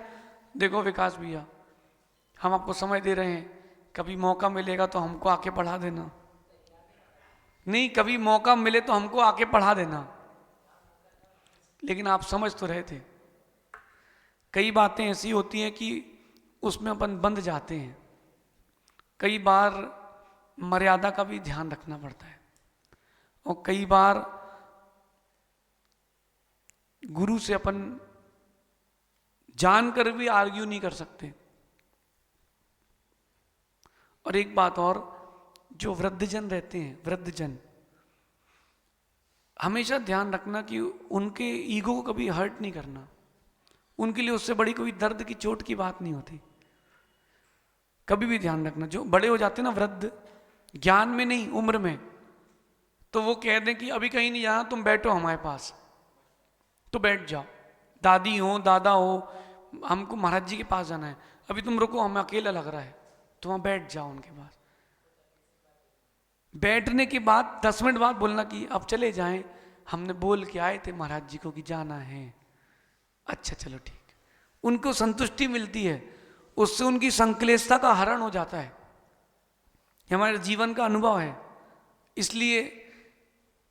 देखो विकास भैया, हम आपको समय दे रहे हैं, कभी मौका मिलेगा तो हमको आके पढ़ा देना। नहीं, कभी मौका मिले तो हमको आके पढ़ा देना। लेकिन आप समझ तो रहे थे, कई बातें ऐसी होती हैं कि उसमें अपन बंध जाते हैं। कई बार मर्यादा का भी ध्यान रखना पड़ता है, और कई बार गुरु से अपन जानकर भी आर्ग्यू नहीं कर सकते। और एक बात और, जो वृद्धजन रहते हैं, वृद्धजन, हमेशा ध्यान रखना कि उनके ईगो को कभी हर्ट नहीं करना। उनके लिए उससे बड़ी कोई दर्द की चोट की बात नहीं होती। कभी भी ध्यान रखना, जो बड़े हो जाते हैं ना वृद्ध, ज्ञान में नहीं उम्र में, तो वो कह दें कि अभी कहीं नहीं जाना, तुम बैठो हमारे पास, तो बैठ जाओ। दादी हो दादा हो, हमको महाराज जी के पास जाना है, अभी तुम रुको, हमें अकेला लग रहा है, तो वहां बैठ जाओ उनके पास। बैठने के बाद 10 मिनट बाद बोलना कि अब चले जाएं, हमने बोल के आए थे महाराज जी को कि जाना है। अच्छा चलो ठीक। उनको संतुष्टि मिलती है, उससे उनकी संक्लेशता का हरण हो जाता है। हमारे जीवन का अनुभव है। इसलिए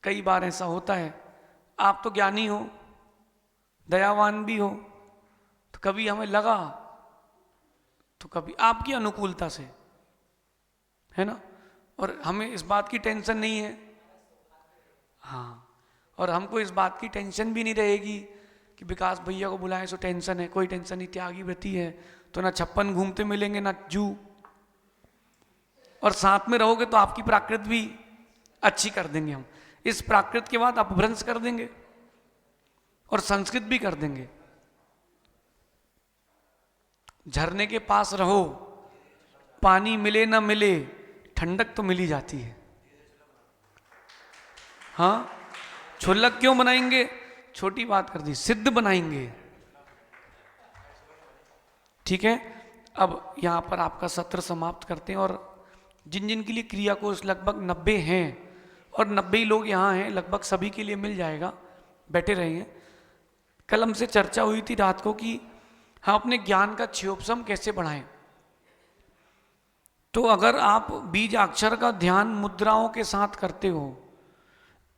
कई बार ऐसा होता है, आप तो ज्ञानी हो, दयावान भी हो, तो कभी हमें लगा, तो कभी आपकी अनुकूलता से, है ना, और हमें इस बात की टेंशन नहीं है। हाँ, और हमको इस बात की टेंशन भी नहीं रहेगी कि विकास भैया को बुलाएं सो टेंशन है। कोई टेंशन नहीं, त्यागी व्रती है तो ना 56 घूमते मिलेंगे ना जू। और साथ में रहोगे तो आपकी प्राकृत भी अच्छी कर देंगे हम। इस प्राकृत के बाद अपभ्रंश कर देंगे और संस्कृत भी कर देंगे। झरने के पास रहो, पानी मिले ना मिले, ठंडक तो मिल ही जाती है। हाँ, छुल्लक क्यों बनाएंगे? छोटी बात कर दी, सिद्ध बनाएंगे। ठीक है, अब यहां पर आपका सत्र समाप्त करते हैं। और जिन जिन के लिए क्रिया कोश लगभग 90 हैं, और 90 लोग यहाँ हैं, लगभग सभी के लिए मिल जाएगा, बैठे रहेंगे। कल हमसे चर्चा हुई थी रात को कि हम अपने ज्ञान का क्षयोपशम कैसे बढ़ाएं। तो अगर आप बीज अक्षर का ध्यान मुद्राओं के साथ करते हो,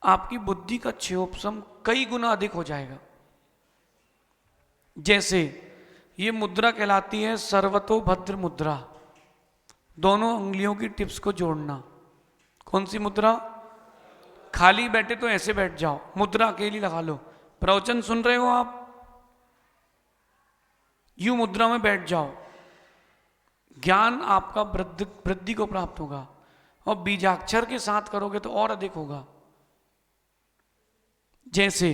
आपकी बुद्धि का क्षयोपशम कई गुना अधिक हो जाएगा। जैसे ये मुद्रा कहलाती है सर्वतोभद्र मुद्रा, दोनों उंगलियों की टिप्स को जोड़ना। कौन सी मुद्रा? खाली बैठे तो ऐसे बैठ जाओ, मुद्रा अकेली लगा लो। प्रवचन सुन रहे हो आप, यूं मुद्रा में बैठ जाओ, ज्ञान आपका वृद्धि को प्राप्त होगा। और बीजाक्षर के साथ करोगे तो और अधिक होगा। जैसे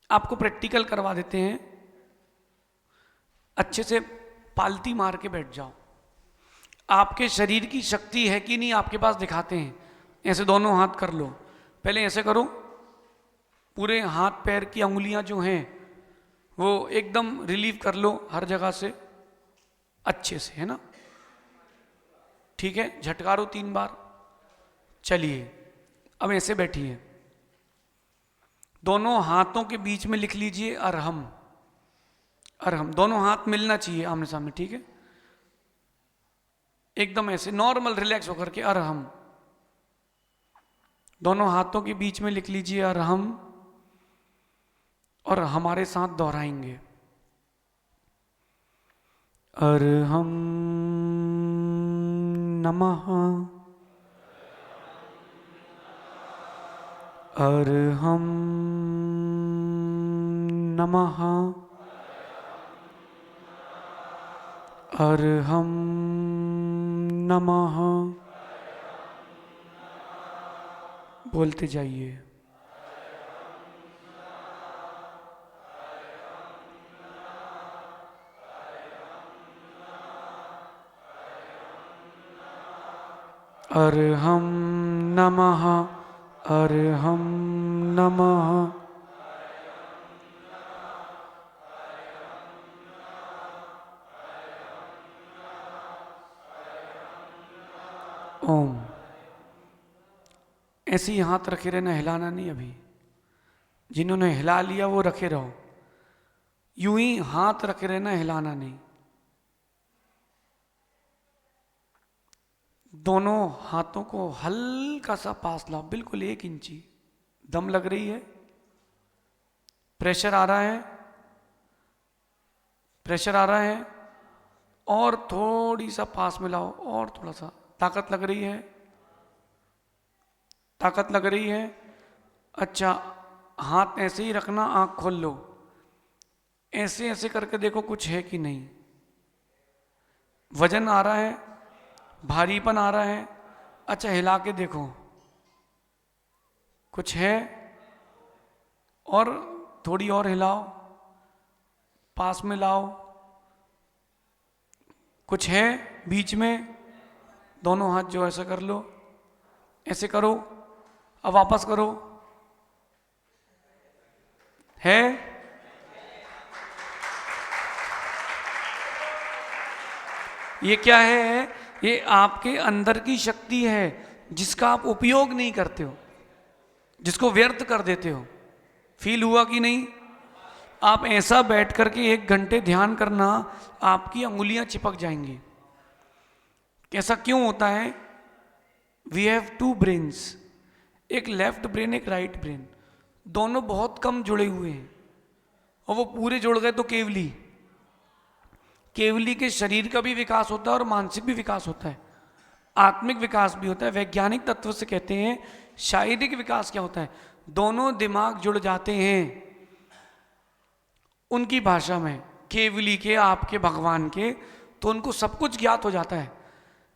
आपको प्रैक्टिकल करवा देते हैं, अच्छे से पालती मार के बैठ जाओ। आपके शरीर की शक्ति है कि नहीं आपके पास दिखाते हैं। ऐसे दोनों हाथ कर लो, पहले ऐसे करो, पूरे हाथ पैर की अंगुलियां जो हैं वो एकदम रिलीव कर लो हर जगह से अच्छे से, है ना। ठीक है, झटकारो 3 बार। चलिए अब ऐसे बैठिए, दोनों हाथों के बीच में लिख लीजिए अरहम। अरहम, दोनों हाथ मिलना चाहिए आमने सामने, ठीक है, एकदम ऐसे नॉर्मल रिलैक्स होकर के अरहम। दोनों हाथों के बीच में लिख लीजिए अरहम और हमारे साथ दोहराएंगे अरहम नमः, अरहम नमः, अरहम नमः। बोलते जाइए। अरहम नमः, अरहम नमः। ओम। ऐसे ही हाथ रखे रहना, हिलाना नहीं। अभी जिन्होंने हिला लिया वो रखे रहो, यूं ही हाथ रखे रहना, हिलाना नहीं। दोनों हाथों को हल्का सा पास लाओ, बिल्कुल 1 इंची। दम लग रही है, प्रेशर आ रहा है, प्रेशर आ रहा है, और थोड़ी सा पास में लाओ, और थोड़ा सा। ताकत लग रही है, ताकत लग रही है। अच्छा, हाथ ऐसे ही रखना, आंख खोल लो, ऐसे ऐसे करके देखो कुछ है कि नहीं। वजन आ रहा है, भारीपन आ रहा है। अच्छा, हिला के देखो कुछ है, और थोड़ी और हिलाओ, पास में लाओ, कुछ है बीच में। दोनों हाथ जो ऐसा कर लो, ऐसे करो, अब वापस करो। है? ये क्या है? ये आपके अंदर की शक्ति है जिसका आप उपयोग नहीं करते हो, जिसको व्यर्थ कर देते हो। फील हुआ कि नहीं? आप ऐसा बैठ करके 1 घंटे ध्यान करना, आपकी अंगुलियां चिपक जाएंगी। ऐसा क्यों होता है? वी हैव 2 ब्रेन्स, एक लेफ्ट ब्रेन, एक राइट ब्रेन। दोनों बहुत कम जुड़े हुए हैं, और वो पूरे जुड़ गए तो केवली, केवली के शरीर का भी विकास होता है और मानसिक भी विकास होता है, आत्मिक विकास भी होता है। वैज्ञानिक तत्व से कहते हैं शारीरिक विकास क्या होता है? दोनों दिमाग जुड़ जाते हैं। उनकी भाषा में, केवली के, आपके, भगवान के, तो उनको सब कुछ ज्ञात हो जाता है।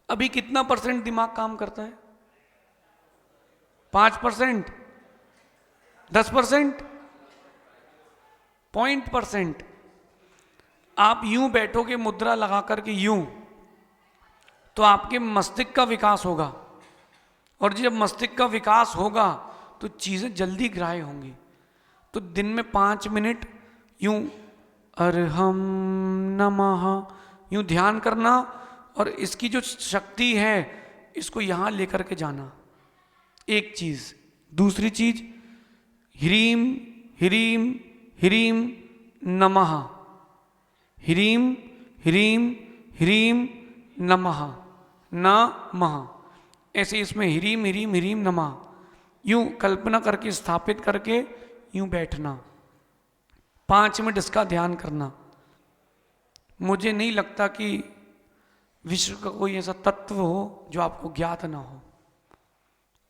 अभी कितना % दिमाग काम करता है? 5%, 10%, 0.%। आप यूं बैठोगे मुद्रा लगा करके यूं, तो आपके मस्तिष्क का विकास होगा, और जब मस्तिष्क का विकास होगा तो चीजें जल्दी ग्राह्य होंगी। तो दिन में 5 मिनट यूं अरहम नमः यूं ध्यान करना, और इसकी जो शक्ति है इसको यहां लेकर के जाना। एक चीज। दूसरी चीज, ह्रीम ह्रीम ह्रीम नमः, ह्रीम ह्रीम ह्रीम नमः, नमः। ऐसे इसमें ह्रीम ह्रीम ह्रीम नमः यूं कल्पना करके, स्थापित करके यूं बैठना। 5 मिनट इसका ध्यान करना। मुझे नहीं लगता कि विश्व का कोई ऐसा तत्व हो जो आपको ज्ञात ना हो।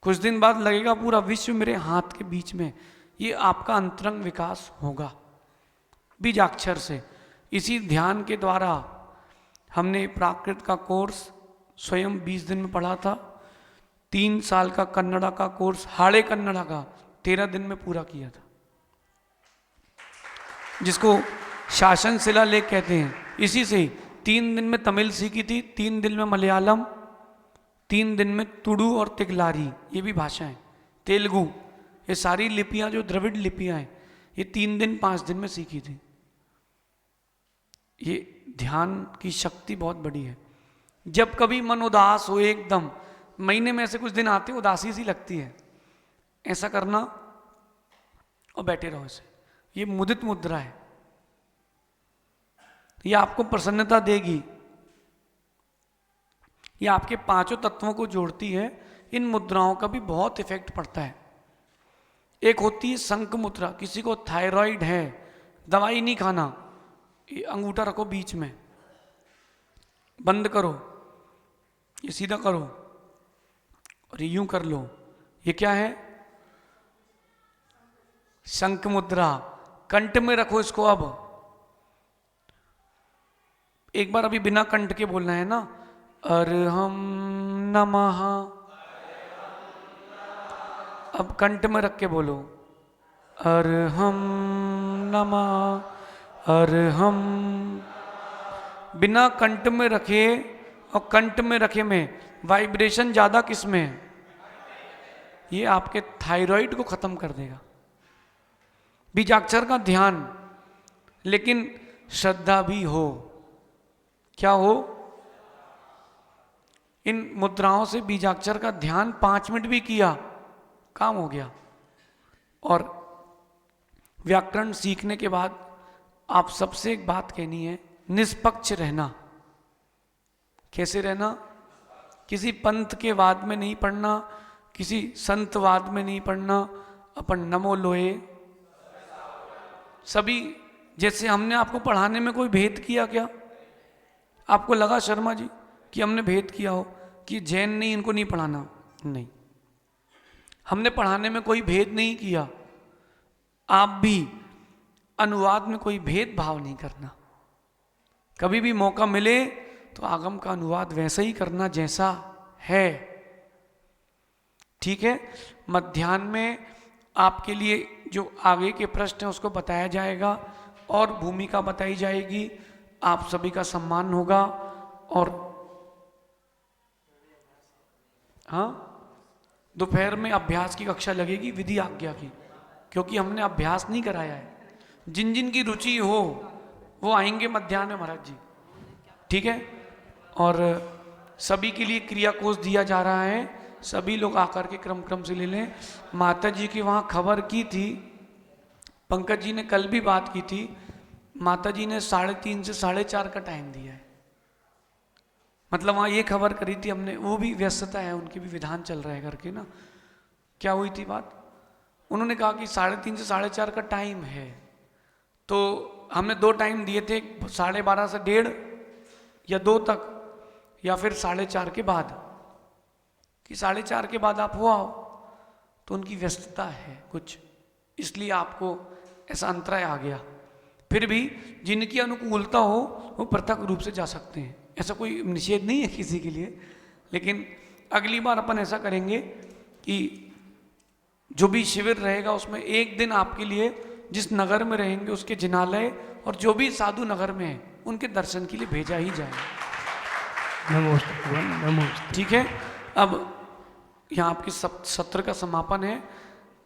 कुछ दिन बाद लगेगा पूरा विश्व मेरे हाथ के बीच में। ये आपका अंतरंग विकास होगा बीजाक्षर से। इसी ध्यान के द्वारा हमने प्राकृत का कोर्स स्वयं 20 दिन में पढ़ा था। 3 साल का कन्नड़ा का कोर्स, हाड़े कन्नड़ा का, 13 दिन में पूरा किया था, जिसको शासन शिलालेख कहते हैं। इसी से 3 दिन में तमिल सीखी थी, 3 दिन में मलयालम, 3 दिन में तुडु और तिगलारी, ये भी भाषाएं, तेलुगु, ये सारी लिपियां जो द्रविड़ लिपियां हैं, ये 3 दिन 5 दिन में सीखी थी। ये ध्यान की शक्ति बहुत बड़ी है। जब कभी मन उदास हो एकदम, महीने में ऐसे कुछ दिन आते उदासी सी लगती है, ऐसा करना और बैठे रहो ऐसे। ये मुदित मुद्रा है, ये आपको प्रसन्नता देगी, ये आपके पांचों तत्वों को जोड़ती है। इन मुद्राओं का भी बहुत इफेक्ट पड़ता है। एक होती है शंख मुद्रा, किसी को थायराइड है, दवाई नहीं खाना, ये अंगूठा रखो बीच में, बंद करो, ये सीधा करो और यूं कर लो। ये क्या है? शंख मुद्रा। कंठ में रखो इसको। अब एक बार अभी बिना कंठ के बोलना है ना, अर्हम नमः। अब कंठ में रख के बोलो, अर्हम नमः, अर्हम। बिना कंठ में रखे और कंठ में रखे में वाइब्रेशन ज्यादा किस में है? ये आपके थायराइड को खत्म कर देगा। बीजाक्षर का ध्यान, लेकिन श्रद्धा भी हो। क्या हो? इन मुद्राओं से बीजाक्षर का ध्यान 5 मिनट भी किया, काम हो गया। और व्याकरण सीखने के बाद आप सबसे एक बात कहनी है, निष्पक्ष रहना। कैसे रहना? किसी पंथ के वाद में नहीं पढ़ना, किसी संतवाद में नहीं पढ़ना। अपन नमो लोए सभी, जैसे हमने आपको पढ़ाने में कोई भेद किया क्या? आपको लगा शर्मा जी कि हमने भेद किया हो कि जैन नहीं, इनको नहीं पढ़ाना? नहीं, हमने पढ़ाने में कोई भेद नहीं किया। आप भी अनुवाद में कोई भेदभाव नहीं करना। कभी भी मौका मिले तो आगम का अनुवाद वैसा ही करना जैसा है। ठीक है? मध्याह्न में आपके लिए जो आगे के प्रश्न हैं उसको बताया जाएगा और भूमिका बताई जाएगी। आप सभी का सम्मान होगा। और हाँ, दोपहर में अभ्यास की कक्षा लगेगी, विधि आज्ञा की, क्योंकि हमने अभ्यास नहीं कराया है। जिन जिन की रुचि हो वो आएंगे मध्याह्न में महाराज जी। ठीक है? और सभी के लिए क्रिया कोष दिया जा रहा है, सभी लोग आकर के क्रम से ले लें। माता जी की वहाँ खबर की थी, पंकज जी ने कल भी बात की थी। माता जी ने 3:30 से 4:30 का टाइम दिया है। मतलब वहाँ ये खबर करी थी हमने, वो भी व्यस्तता है, उनके भी विधान चल रहा है करके ना। क्या हुई थी बात? उन्होंने कहा कि 3:30 से 4:30 का टाइम है, तो हमने 2 टाइम दिए थे, 12:30 से 1:30 या 2 तक, या फिर 4:30 के बाद, कि 4:30 के बाद आप हो आओ। तो उनकी व्यस्तता है कुछ, इसलिए आपको ऐसा अंतराय आ गया। फिर भी जिनकी अनुकूलता हो वो पृथक रूप से जा सकते हैं, ऐसा कोई निषेध नहीं है किसी के लिए। लेकिन अगली बार अपन ऐसा करेंगे कि जो भी शिविर रहेगा उसमें एक दिन आपके लिए जिस नगर में रहेंगे उसके जिनालय और जो भी साधु नगर में है उनके दर्शन के लिए भेजा ही जाए। नमस्ते। ठीक है? अब यहाँ आपके सत्र का समापन है।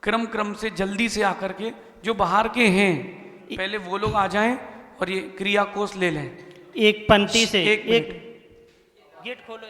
क्रम से जल्दी से आकर के जो बाहर के हैं पहले वो लोग आ जाएं और ये क्रिया कोष ले लें। एक पंक्ति से एक गेट खोलो।